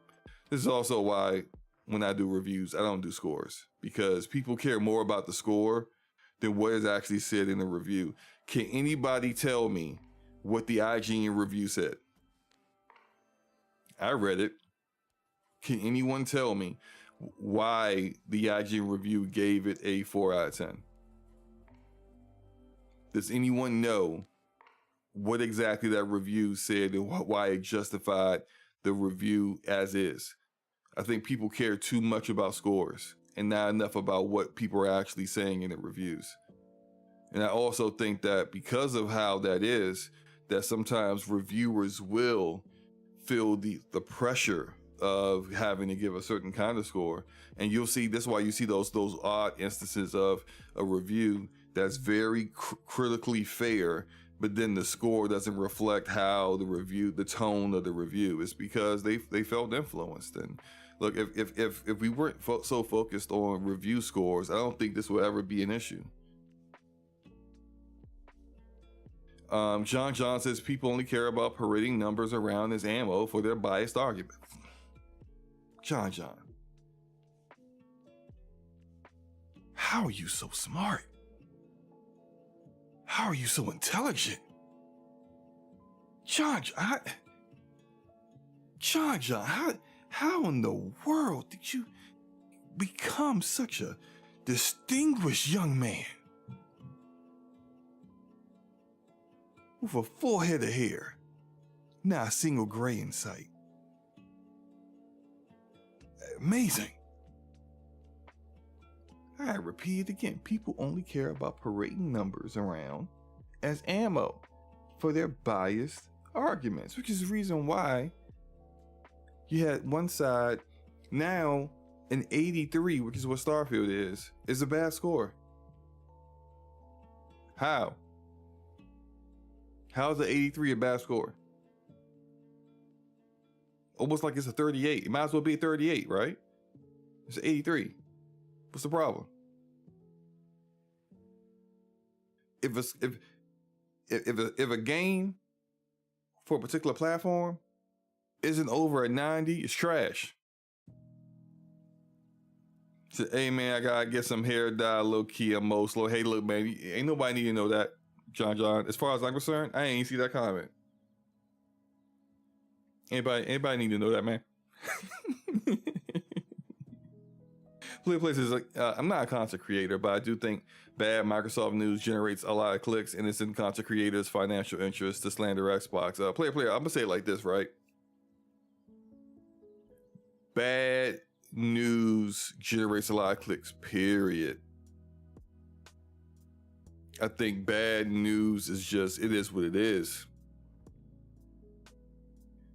This is also why when I do reviews, I don't do scores, because people care more about the score than what is actually said in the review. Can anybody tell me what the IGN review said? I read it. Can anyone tell me why the IGN review gave it a 4 out of 10? Does anyone know what exactly that review said and why it justified the review as is? I think people care too much about scores and not enough about what people are actually saying in the reviews. And I also think that because of how that is, that sometimes reviewers will feel the pressure of having to give a certain kind of score. And you'll see, that's why you see those odd instances of a review that's very critically fair, but then the score doesn't reflect how the tone of the review is, because they felt influenced. And look, if we weren't so focused on review scores, I don't think this will ever be an issue. John says people only care about parading numbers around as ammo for their biased arguments. John, how are you so smart? How are you so intelligent? John, how in the world did you become such a distinguished young man with a full head of hair, not a single gray in sight? Amazing. I repeat it again. People only care about parading numbers around as ammo for their biased arguments, which is the reason why you had one side. Now an 83, which is what Starfield is a bad score. How is the 83 a bad score? Almost like it's a 38. It might as well be a 38, right? It's an 83. What's the problem? If a game for a particular platform isn't over at 90, it's trash. So, hey man, I gotta get some hair dye, low key, I'm most slow. Hey, look, man, ain't nobody need to know that, John. As far as I'm concerned, I ain't see that comment. Anybody need to know that, man? Places like I'm not a content creator, but I do think bad Microsoft news generates a lot of clicks, and it's in content creators' financial interest to slander Xbox. Player, I'm gonna say it like this, right? Bad news generates a lot of clicks, period. I think bad news is just, it is what it is.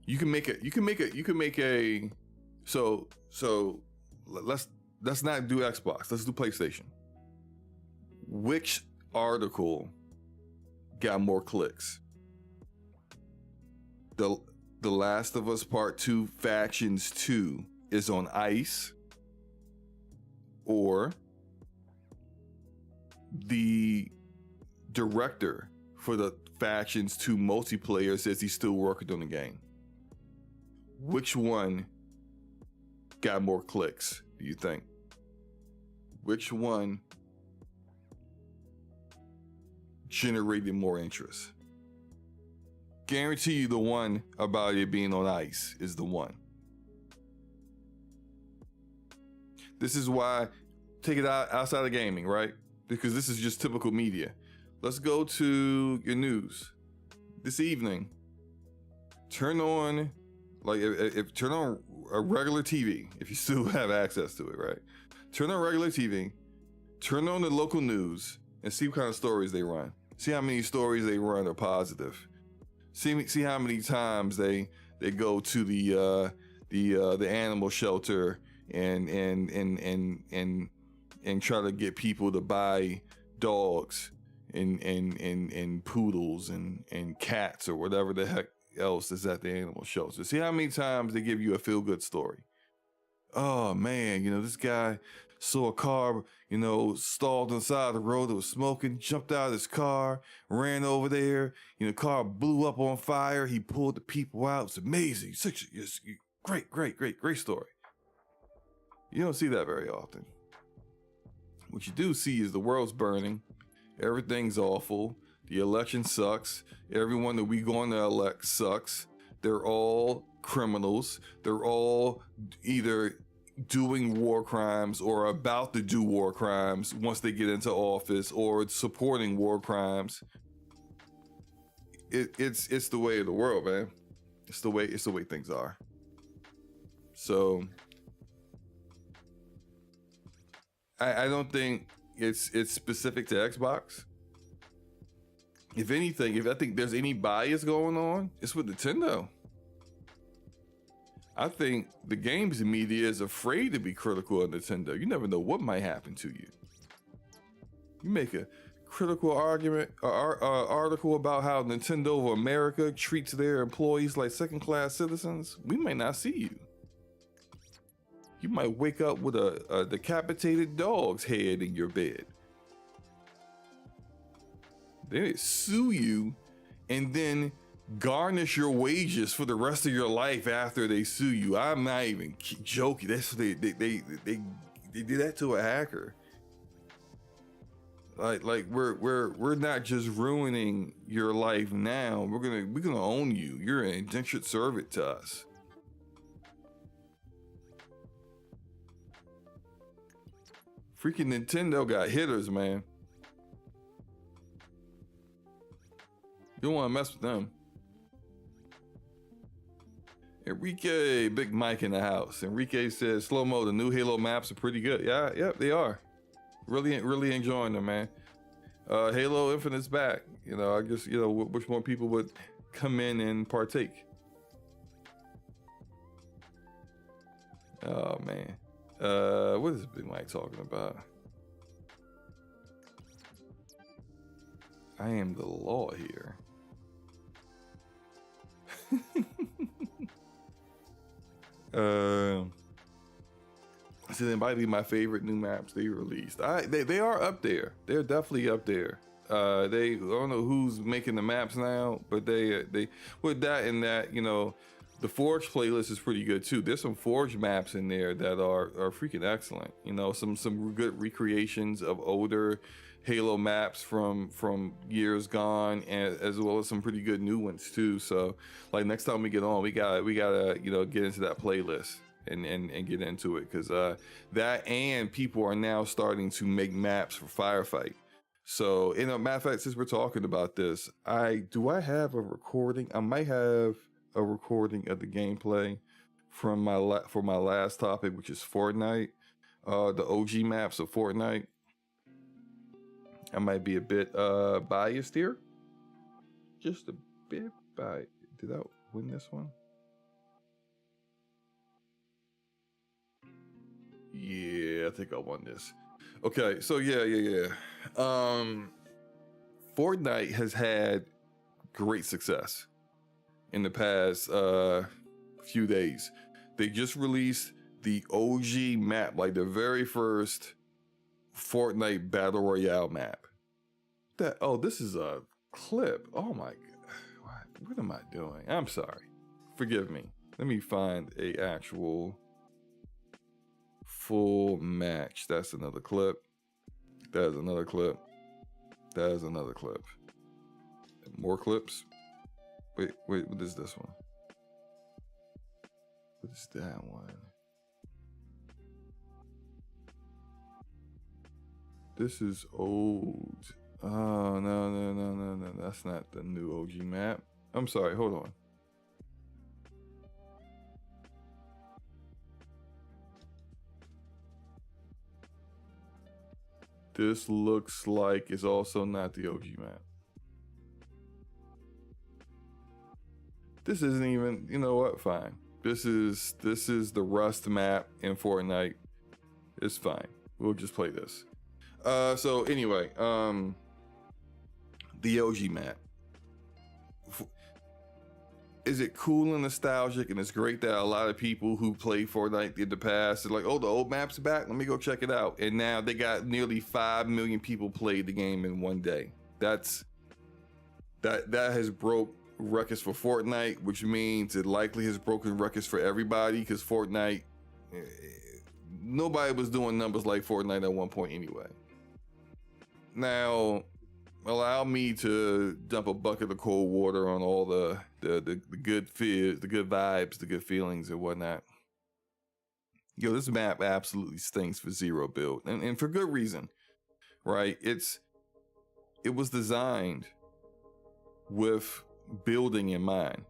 You can make a so let's not do Xbox, let's do PlayStation. Which article got more clicks? The Last of Us Part 2 Factions 2 is on ice, or the director for the Factions 2 multiplayer says he's still working on the game? Which one got more clicks, do you think? Which one generated more interest? Guarantee you the one about it being on ice is the one. This is why, take it outside of gaming, right? Because this is just typical media. Let's go to your news. This evening, turn on, turn on a regular TV, if you still have access to it, right? Turn on regular TV, turn on the local news, and see what kind of stories they run. See how many stories they run are positive. See how many times they go to the animal shelter and try to get people to buy dogs and poodles and cats or whatever the heck else is at the animal shelter. See how many times they give you a feel-good story. Oh man, this guy saw a car, stalled on the side of the road that was smoking, jumped out of his car, ran over there, car blew up on fire. He pulled the people out. It's amazing. Great story. You don't see that very often. What you do see is the world's burning. Everything's awful. The election sucks. Everyone that we going to elect sucks. They're all criminals. They're all either doing war crimes or about to do war crimes once they get into office, or supporting war crimes. It's the way of the world, man. It's the way things are. So I don't think it's specific to Xbox. If anything, if I think there's any bias going on, it's with Nintendo. I think the games media is afraid to be critical of Nintendo. You never know what might happen to you. You make a critical argument or article about how Nintendo of America treats their employees like second-class citizens, we may not see you. You might wake up with a decapitated dog's head in your bed. They sue you and then garnish your wages for the rest of your life after they sue you. I'm not even joking. That's they did that to a hacker. Like we're not just ruining your life now. We're gonna own you. You're an indentured servant to us. Freaking Nintendo got hitters, man. You don't want to mess with them. Enrique, Big Mike in the house. Enrique says, SloMo, the new Halo maps are pretty good. Yeah, they are. Really enjoying them, man. Halo Infinite's back. I guess, wish more people would come in and partake. Oh, man. What is Big Mike talking about? I am the law here. So they might be my favorite new maps they released. They are up there. They're definitely up there. I don't know who's making the maps now, but they with that and that, the Forge playlist is pretty good too. There's some Forge maps in there that are freaking excellent. Some good recreations of older Halo maps from years gone, and as well as some pretty good new ones too. So like next time we get on, we gotta get into that playlist and get into it, because that, and people are now starting to make maps for Firefight. So matter of fact, since we're talking about this, I have a recording. I might have a recording of the gameplay from for my last topic, which is Fortnite, the OG maps of Fortnite. I might be a bit biased here, just a bit biased. Did I win this one? Yeah, I think I won this. Okay, so yeah. Fortnite has had great success in the past few days. They just released the OG map, like the very first Fortnite Battle Royale map. This is a clip. Oh my God. What am I doing? I'm sorry. Forgive me. Let me find a actual full match. That's another clip. That's another clip. That's another clip. More clips. Wait, what is this one? What is that one? This is old. Oh, no. That's not the new OG map. I'm sorry, hold on. This looks like it's also not the OG map. This isn't even, you know what? Fine. This is the Rust map in Fortnite. It's fine. We'll just play this. So anyway, the OG map. Is it cool and nostalgic, and it's great that a lot of people who played Fortnite in the past are like, oh, the old map's back, let me go check it out. And now they got nearly 5 million people played the game in one day. That has broke records for Fortnite, which means it likely has broken records for everybody, because Fortnite, nobody was doing numbers like Fortnite at one point anyway. Now, allow me to dump a bucket of cold water on all the good fears, the good vibes, the good feelings and whatnot. Yo, this map absolutely stinks for zero build, and for good reason, right? It was designed with building in mind.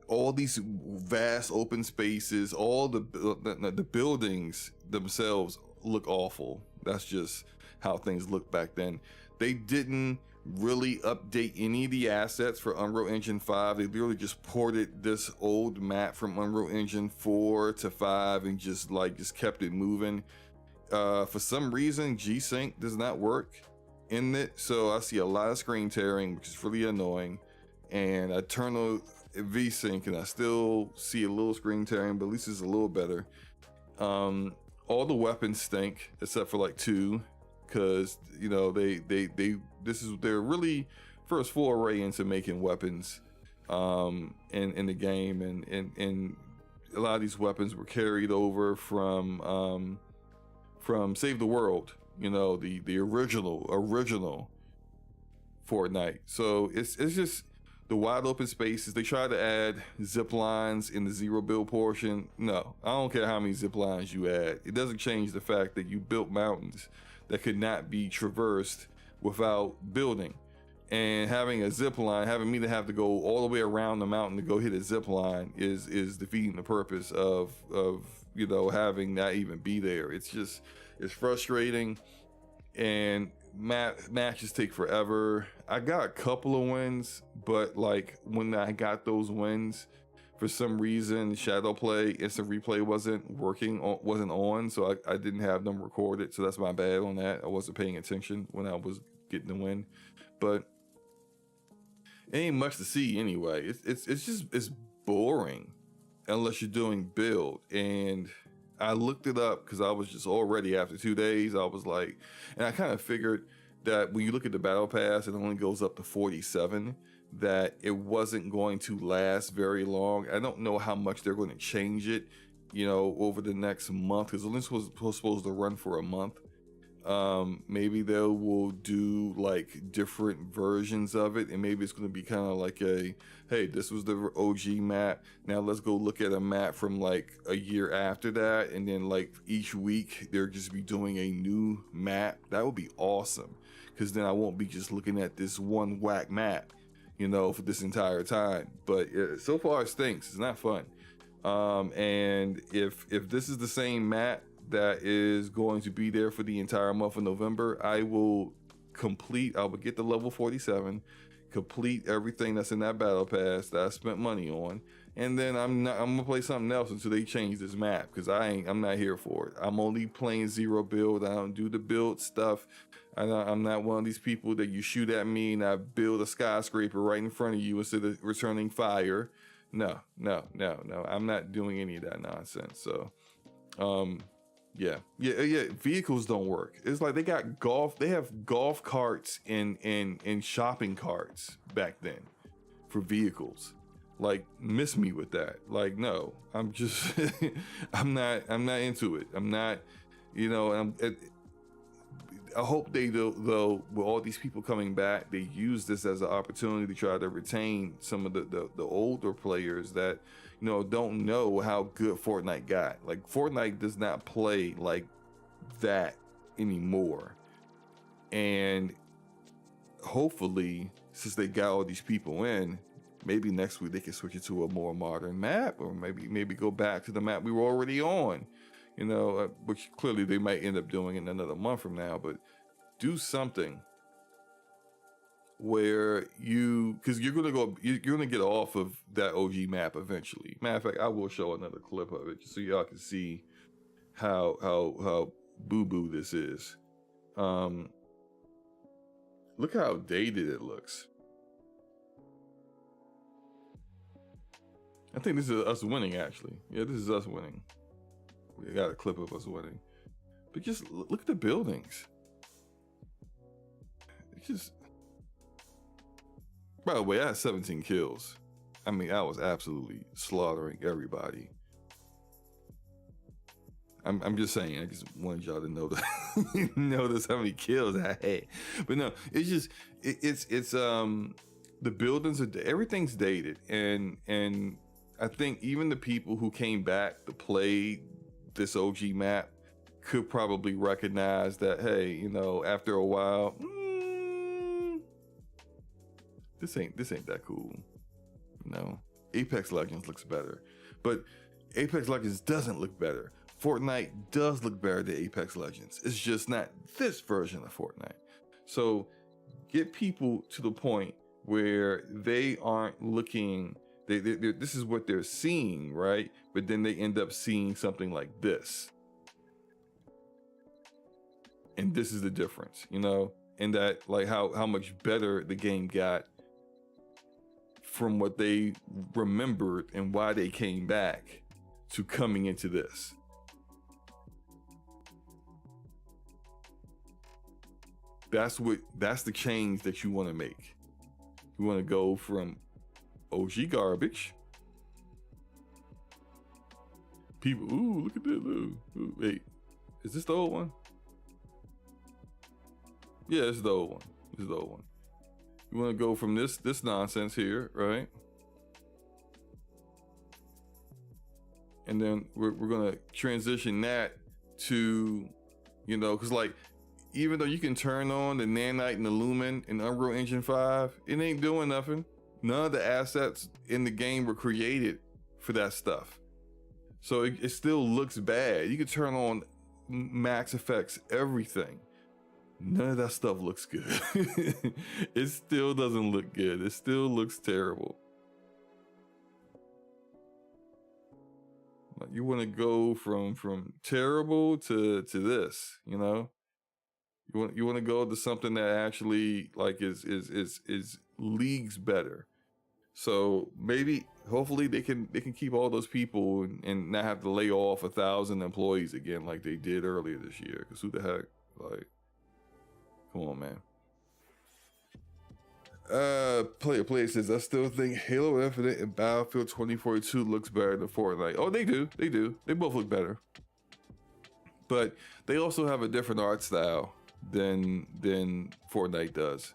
All these vast open spaces, all the buildings themselves look awful. That's just how things looked back then. They didn't really update any of the assets for Unreal Engine 5. They literally just ported this old map from Unreal Engine 4 to 5 and just kept it moving. For some reason, G-Sync does not work in it, so I see a lot of screen tearing, which is really annoying. And I turn on V-Sync and I still see a little screen tearing, but at least it's a little better. All the weapons stink except for like 2, because this is their really first foray into making weapons in the game, and a lot of these weapons were carried over from Save the World, the original Fortnite. So it's just the wide open spaces. They try to add zip lines in the zero build portion. No, I don't care how many zip lines you add. It doesn't change the fact that you built mountains that could not be traversed without building. And having a zip line, having me to have to go all the way around the mountain to go hit a zip line is defeating the purpose of having that even be there. It's frustrating, and matches take forever. I got a couple of wins, but like when I got those wins, for some reason Shadow Play instant replay wasn't on, so I didn't have them recorded. So that's my bad on that. I wasn't paying attention when I was getting the win, but it ain't much to see anyway. It's boring unless you're doing build, and I looked it up because I was just already after 2 days. I was like, and I kind of figured that when you look at the battle pass, it only goes up to 47. That it wasn't going to last very long. I don't know how much they're going to change it, over the next month, because this was supposed to run for a month. Maybe they will do like different versions of it, and maybe it's going to be kind of like hey, this was the OG map, now let's go look at a map from like a year after that, and then like each week they'll just be doing a new map. That would be awesome, because then I won't be just looking at this one whack map, for this entire time. But so far it stinks. It's not fun. And if this is the same map that is going to be there for the entire month of November, I will get the level 47, complete everything that's in that battle pass that I spent money on, and then I'm gonna play something else until they change this map, because I'm not here for it. I'm only playing zero build. I don't do the build stuff. I'm not one of these people that you shoot at me and I build a skyscraper right in front of you instead of returning fire. No. I'm not doing any of that nonsense. So, yeah. Vehicles don't work. It's like they have golf carts and shopping carts back then for vehicles. Like, miss me with that. Like, no, I'm just, I'm not into it. I'm not, I hope they do, though, with all these people coming back, they use this as an opportunity to try to retain some of the older players that, don't know how good Fortnite got. Like, Fortnite does not play like that anymore. And hopefully, since they got all these people in, maybe next week they can switch it to a more modern map, or maybe go back to the map we were already on. Which clearly they might end up doing in another month from now, but do something where because you're gonna get off of that OG map eventually. Matter of fact, I will show another clip of it just so y'all can see how boo-boo this is. Look how dated it looks. I think this is us winning, actually. Yeah, this is us winning. We got a clip of us winning. But just look at the buildings. It's just... By the way, I had 17 kills. I mean, I was absolutely slaughtering everybody. I'm just saying, I just wanted y'all to know that notice how many kills I had. But no, it's just it's the buildings are, everything's dated, and I think even the people who came back to play this OG map could probably recognize that, hey, after a while, this ain't that cool. Apex Legends looks better, but Apex Legends doesn't look better. Fortnite does look better than Apex Legends. It's just not this version of Fortnite. So get people to the point where they aren't looking, this is what they're seeing, right? But then they end up seeing something like this. And this is the difference, and that, like, how much better the game got from what they remembered and why they came back to coming into this. That's the change that you want to make. You want to go from OG garbage. People, ooh, look at that. Ooh, wait, is this the old one? Yeah, it's the old one. This is the old one. You want to go from this nonsense here, right? And then we're gonna transition that to, because like, even though you can turn on the nanite and the lumen in Unreal Engine 5, it ain't doing nothing. None of the assets in the game were created for that stuff. So it still looks bad. You can turn on max effects, everything. None of that stuff looks good. It still doesn't look good. It still looks terrible. Like, you want to go from terrible to this, You want to go to something that actually, like, is leagues better. So maybe, hopefully, they can keep all those people and not have to lay off 1,000 employees again like they did earlier this year. Because who the heck, like, come on, man. Player says, I still think Halo Infinite and Battlefield 2042 looks better than Fortnite. Oh, they do. They both look better. But they also have a different art style than Fortnite does.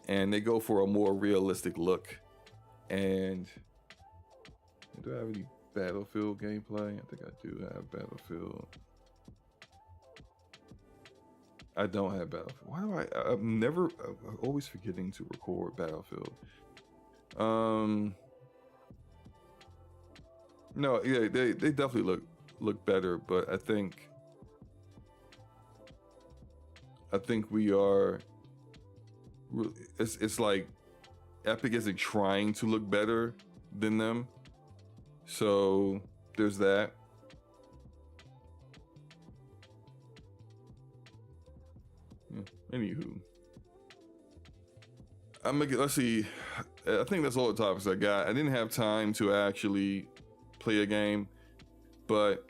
And they go for a more realistic look. And do I have any Battlefield gameplay? I think I do have Battlefield. I don't have Battlefield. Why do I'm always forgetting to record Battlefield. No, yeah, they definitely look better, but I think we are, it's like Epic isn't trying to look better than them. So there's that. Anywho, let's see. I think that's all the topics I got. I didn't have time to actually play a game, but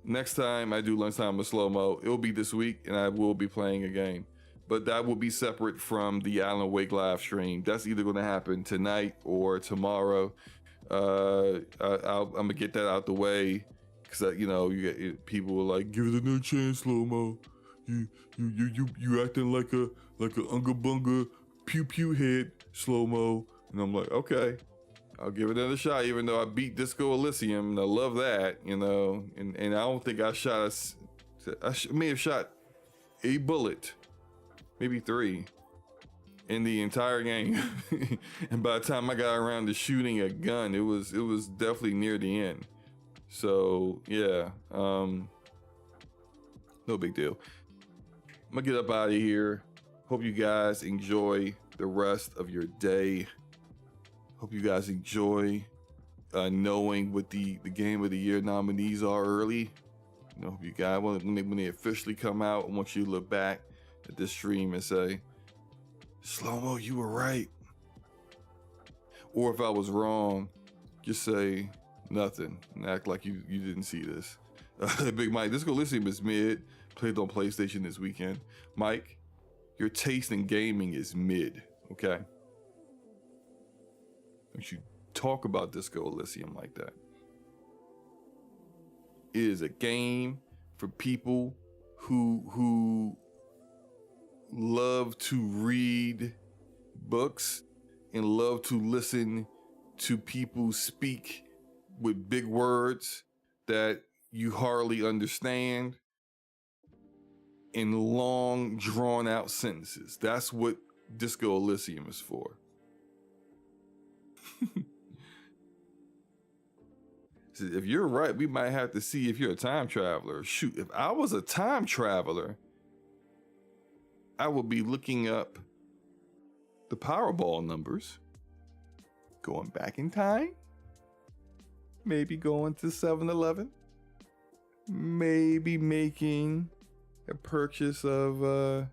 next time I do lunchtime with SloMo, it'll be this week, and I will be playing a game. But that will be separate from the Alan Wake live stream. That's either going to happen tonight or tomorrow. I'm gonna get that out the way, because you get people are like, give it another chance, SloMo. You acting like a unga bunga pew pew head, SloMo. And I'm like, okay, I'll give it another shot, even though I beat Disco Elysium and I love that, and I don't think I may have shot a bullet, maybe 3 in the entire game. And by the time I got around to shooting a gun, it was definitely near the end. So yeah, no big deal. I'm gonna get up out of here. Hope you guys enjoy the rest of your day. Hope you guys enjoy knowing what the Game of the Year nominees are early. Hope you guys, when they officially come out, I want you to look back at this stream and say, SloMo, you were right. Or if I was wrong, just say nothing and act like you didn't see this. Big Mike, Disco Elysium is mid. Played on PlayStation this weekend. Mike, your taste in gaming is mid, okay? Don't you talk about Disco Elysium like that. It is a game for people who love to read books and love to listen to people speak with big words that you hardly understand in long, drawn-out sentences. That's what Disco Elysium is for. So if you're right, we might have to see if you're a time traveler. Shoot, if I was a time traveler, I would be looking up the Powerball numbers, going back in time, maybe going to 7-Eleven, maybe making a purchase of a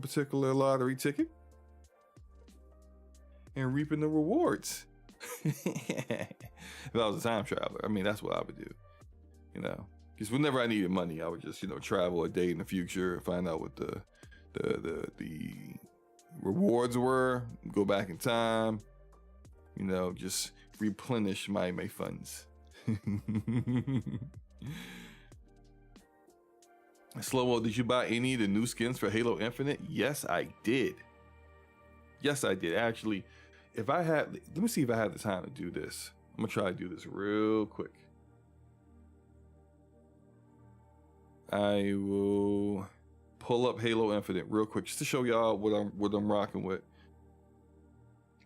particular lottery ticket and reaping the rewards. If I was a time traveler, I mean, that's what I would do, because whenever I needed money, I would just, travel a day in the future and find out what the rewards were, go back in time, just replenish my funds. SloMo, did you buy any of the new skins for Halo Infinite? Yes, I did. Actually, let me see if I had the time to do this. I'm gonna try to do this real quick. I will pull up Halo Infinite real quick just to show y'all what I'm rocking with.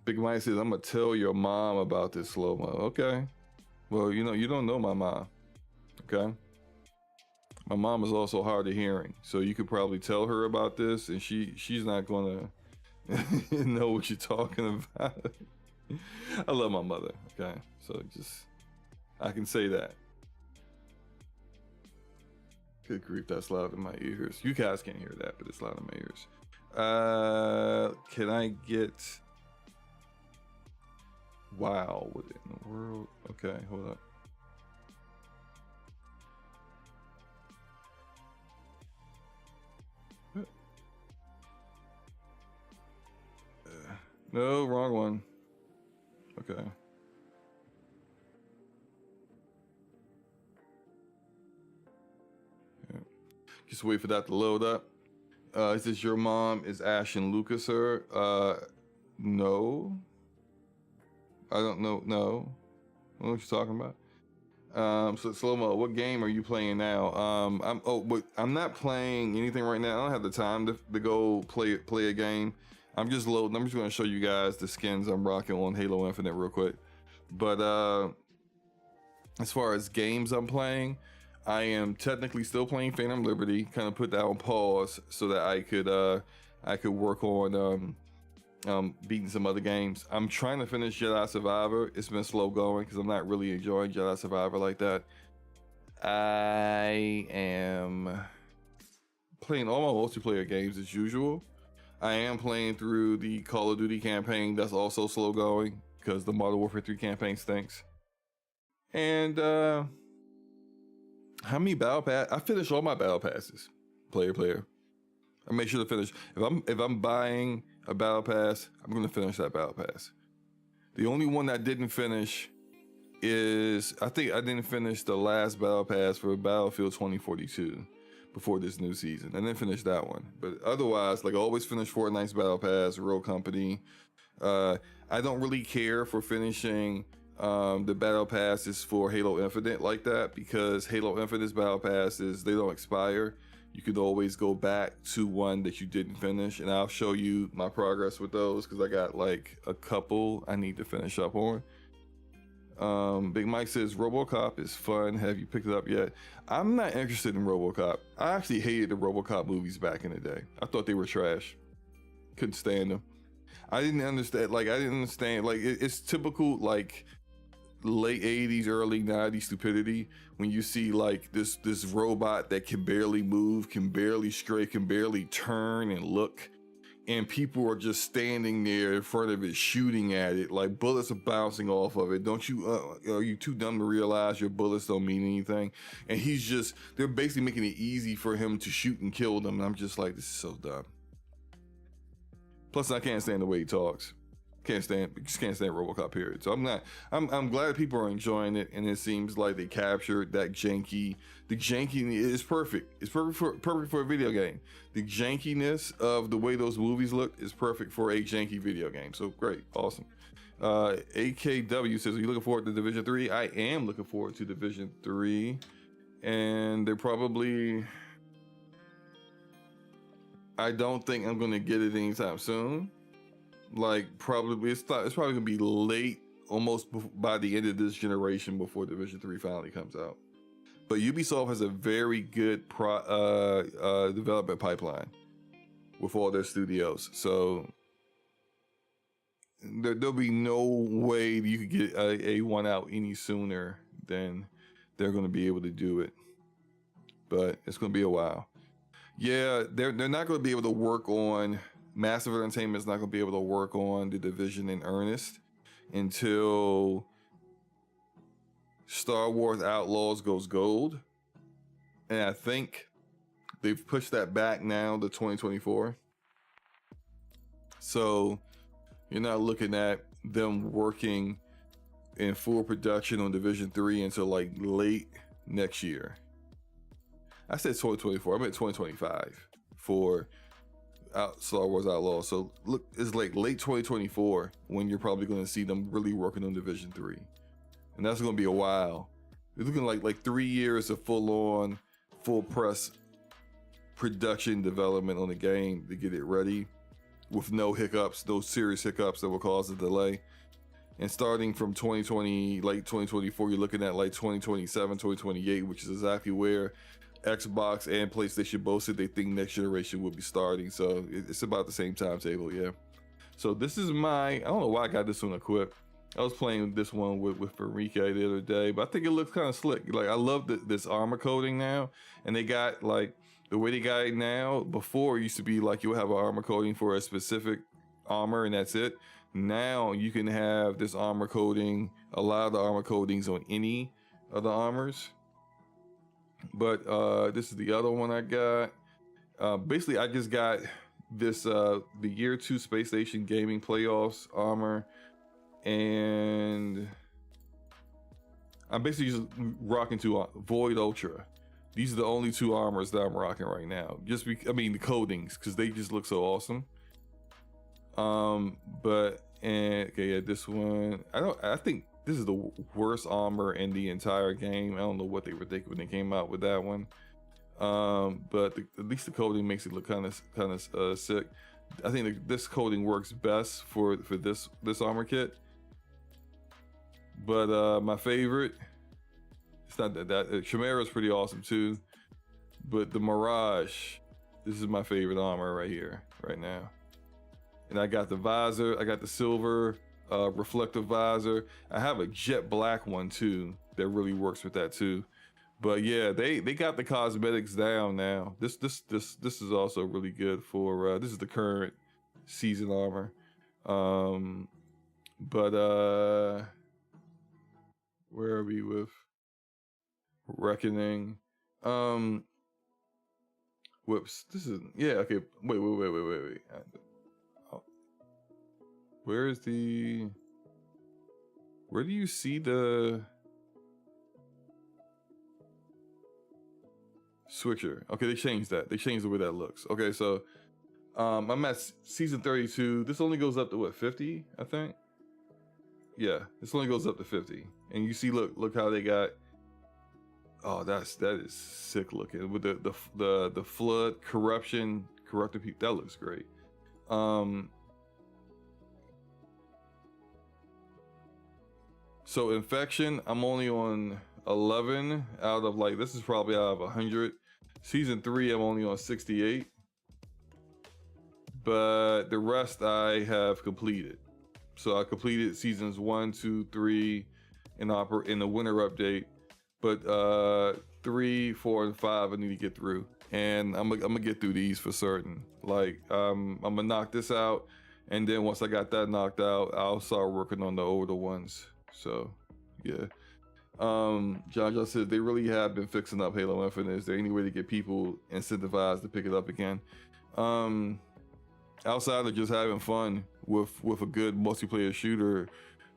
Big Mike says, I'm gonna tell your mom about this, SloMo. Okay. Well, you don't know my mom. Okay. My mom is also hard of hearing, so you could probably tell her about this, and she's not gonna know what you're talking about. I love my mother. Okay, so I can say that. Good grief, that's loud in my ears. You guys can't hear that, but it's loud in my ears. Can I get Wow, what in the world? Okay, hold up. No, wrong one. Okay. Yeah. Just wait for that to load up. Is this your mom? Is Ash and Lucas her? No. I don't know. No. I don't know what you're talking about. So SloMo, what game are you playing now? I'm not playing anything right now. I don't have the time to go play a game. I'm just loading. I'm just going to show you guys the skins I'm rocking on Halo Infinite real quick. But as far as games I'm playing, I am technically still playing Phantom Liberty. Kind of put that on pause so that I could work on beating some other games. I'm trying to finish Jedi Survivor. It's been slow going because I'm not really enjoying Jedi Survivor like that. I am playing all my multiplayer games as usual. I am playing through the Call of Duty campaign. That's also slow going because the Modern Warfare 3 campaign stinks. And how many battle pass? I finished all my battle passes. Player. I make sure to finish. If I'm buying a battle pass, I'm gonna finish that battle pass. The only one I didn't finish is I think I didn't finish the last battle pass for Battlefield 2042 before this new season. I didn't finish that one, but otherwise, like I always finish Fortnite's battle pass, Rogue Company. I don't really care for finishing the battle passes for Halo Infinite like that because Halo Infinite's battle passes, they don't expire. You could always go back to one that you didn't finish, and I'll show you my progress with those because I got like a couple I need to finish up on. Big Mike says RoboCop is fun. Have you picked it up yet? I'm not interested in RoboCop. I actually hated the RoboCop movies back in the day. I thought they were trash. Couldn't stand them. I didn't understand. Like it's typical like late 80s, early 90s stupidity when you see like this robot that can barely move, can barely stray, can barely turn and look, and people are just standing there in front of it shooting at it like bullets are bouncing off of it. Don't you are you too dumb to realize your bullets don't mean anything? And they're basically making it easy for him to shoot and kill them, and I'm just like, this is so dumb. Plus I can't stand the way he talks. Just can't stand RoboCop, period. So I'm glad people are enjoying it, and it seems like they captured that janky. The janky is perfect. It's perfect for a video game. The jankiness of the way those movies look is perfect for a janky video game. So great, awesome. AKW says, are you looking forward to Division 3? I am looking forward to Division 3, and they're probably. I don't think I'm gonna get it anytime soon. Like probably it's probably gonna be late, almost by the end of this generation before Division 3 finally comes out. But Ubisoft has a very good development pipeline with all their studios, so there'll be no way you could get a one out any sooner than they're going to be able to do it. But it's going to be a while. Yeah, they're not going to be able to work on. Massive Entertainment is not going to be able to work on The Division in earnest until Star Wars Outlaws goes gold. And I think they've pushed that back now to 2024. So you're not looking at them working in full production on Division 3 until like late next year. I said 2024. I meant 2025 for Star Wars Outlaws. So look, it's like late 2024 when you're probably going to see them really working on Division 3, and that's going to be a while. It's looking like 3 years of full press production development on the game to get it ready with no hiccups, no serious hiccups that will cause a delay. And starting from 2020, late 2024, you're looking at like 2027, 2028, which is exactly where Xbox and PlayStation both said they think next generation will be starting. So it's about the same timetable, yeah. So this is I don't know why I got this one equipped. I was playing this one with Enrique the other day, but I think it looks kind of slick. Like I love this armor coating now, and they got like the way they got it now. Before it used to be like you would have an armor coating for a specific armor and that's it. Now you can have this armor coating, a lot of the armor coatings on any of the armors. But this is the other one I got. Basically, I just got this the Year 2 Space Station Gaming Playoffs armor, and I'm basically just rocking two Void Ultra. These are the only two armors that I'm rocking right now. Just I mean the coatings, because they just look so awesome. Okay, yeah, this one. I think this is the worst armor in the entire game. I don't know what they were thinking when they came out with that one. But at least the coating makes it look kind of sick. I think this coating works best for this armor kit. But my favorite, it's not that Chimera is pretty awesome too, but the Mirage, this is my favorite armor right here, right now. And I got the visor, I got the silver reflective visor. I have a jet black one too that really works with that too. But yeah, they got the cosmetics down now. This is also really good for this is the current season armor. Where are we with Reckoning? Whoops. This is, yeah, okay. Wait. Where do you see the switcher? Okay, they changed that. They changed the way that looks. Okay, so I'm at season 32. This only goes up to what, 50, I think? Yeah, this only goes up to 50. And you see, look how they got. Oh, that is sick looking with the flood corrupted people. That looks great. So infection, I'm only on 11 out of, like, this is probably out of 100. Season 3, I'm only on 68. But the rest I have completed. So I completed seasons 1, 2, 3 in the winter update. But 3, 4, and 5 I need to get through. And I'm gonna get through these for certain. Like, I'm gonna knock this out. And then once I got that knocked out, I'll start working on the older ones. So, yeah. John said they really have been fixing up Halo Infinite. Is there any way to get people incentivized to pick it up again? Outside of just having fun with a good multiplayer shooter,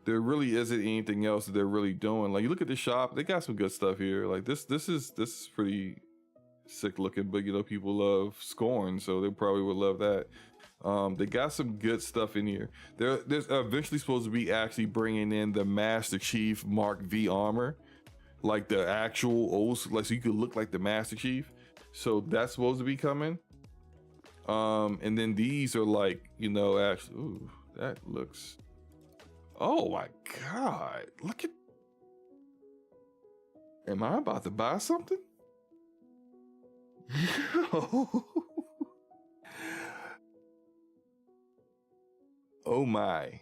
there really isn't anything else that they're really doing. Like, you look at the shop, they got some good stuff here. Like this is pretty sick looking, but you know, people love Scorn, so they probably would love that. They got some good stuff in here. There's eventually supposed to be actually bringing in the Master Chief Mark V armor, like the actual old, like, so you could look like the Master Chief. So that's supposed to be coming. And then these are like, you know, actually, ooh, that looks, oh my God, look at, am I about to buy something? Yo. Oh my.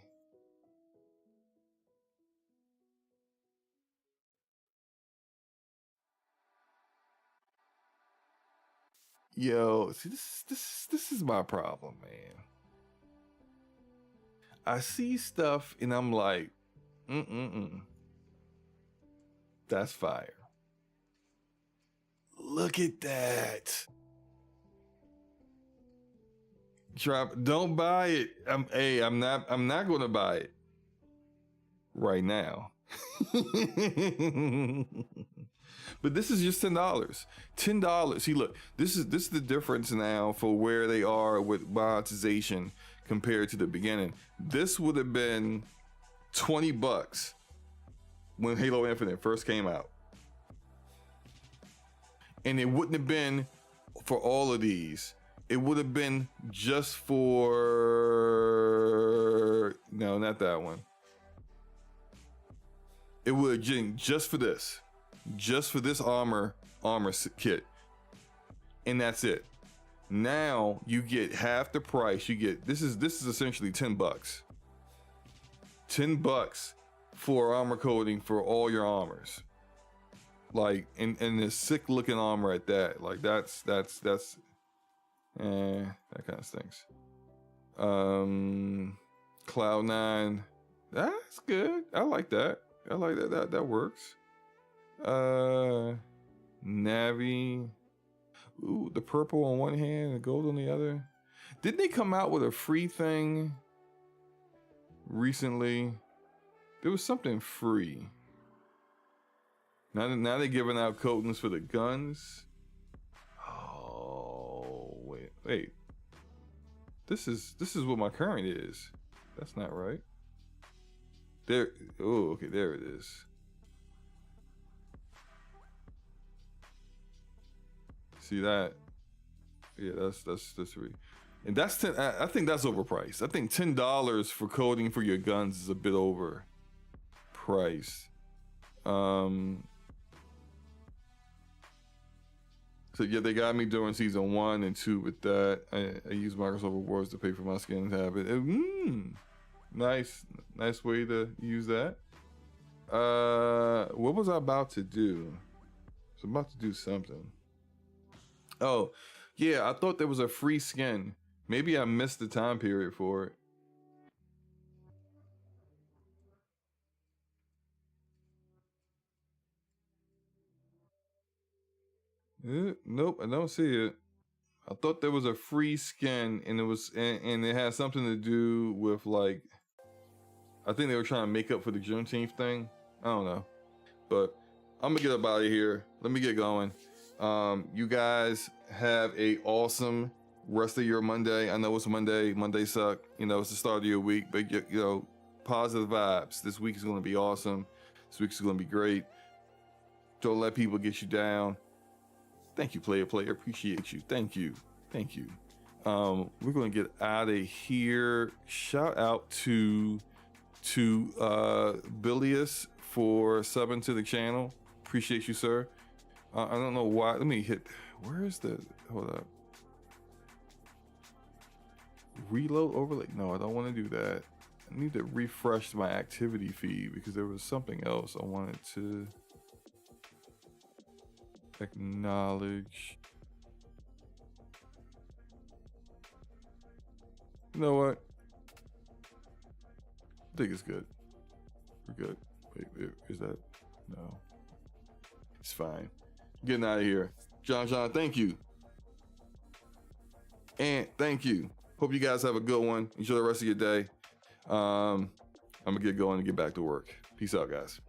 Yo, see, this is my problem, man. I see stuff and I'm like, that's fire. Look at that. Don't buy it. I'm not gonna buy it right now. But this is just $10. $10. See, look, this is the difference now for where they are with monetization compared to the beginning. This would have been $20 when Halo Infinite first came out. And it wouldn't have been for all of these. It would have been just for, no, not that one. It would have been just for this armor kit, and that's it. Now you get half the price. You get, this is essentially $10. $10 for armor coating for all your armors. Like, and this sick looking armor at that. Like, that's that kind of stinks. Cloud9. That's good. I like that. I like that. That works. Navi. Ooh, the purple on one hand and the gold on the other. Didn't they come out with a free thing recently? There was something free. Now they're giving out coatings for the guns. Oh, wait. This is what my current is. That's not right. There. Oh, okay, there it is. See that? Yeah, that's free. And that's 10. I think that's overpriced. I think $10 for coating for your guns is a bit overpriced. So yeah, they got me during season 1 and 2 with that. I use Microsoft Rewards to pay for my skin habit. Nice way to use that. What was I about to do? I was about to do something. Oh, yeah, I thought there was a free skin. Maybe I missed the time period for it. Nope, I don't see it. I thought there was a free skin, and it had something to do with, like, I think they were trying to make up for the Juneteenth thing. I don't know, but I'm gonna get up out of here. Let me get going. You guys have a awesome rest of your Monday. I know it's Monday. Monday suck. You know, it's the start of your week, but you know, positive vibes. This week is gonna be awesome. This week is gonna be great. Don't let people get you down. Thank you, player. Appreciate you. Thank you. We're gonna get out of here. Shout out to Bilius for subbing to the channel. Appreciate you, sir. I don't know why. Let me hit. Where is the? Hold up. Reload overlay. No, I don't want to do that. I need to refresh my activity feed because there was something else I wanted to acknowledge. You know what? I think it's good. We're good. Wait, is that? No. It's fine. Getting out of here. John, thank you. And thank you. Hope you guys have a good one. Enjoy the rest of your day. I'm gonna get going and get back to work. Peace out, guys.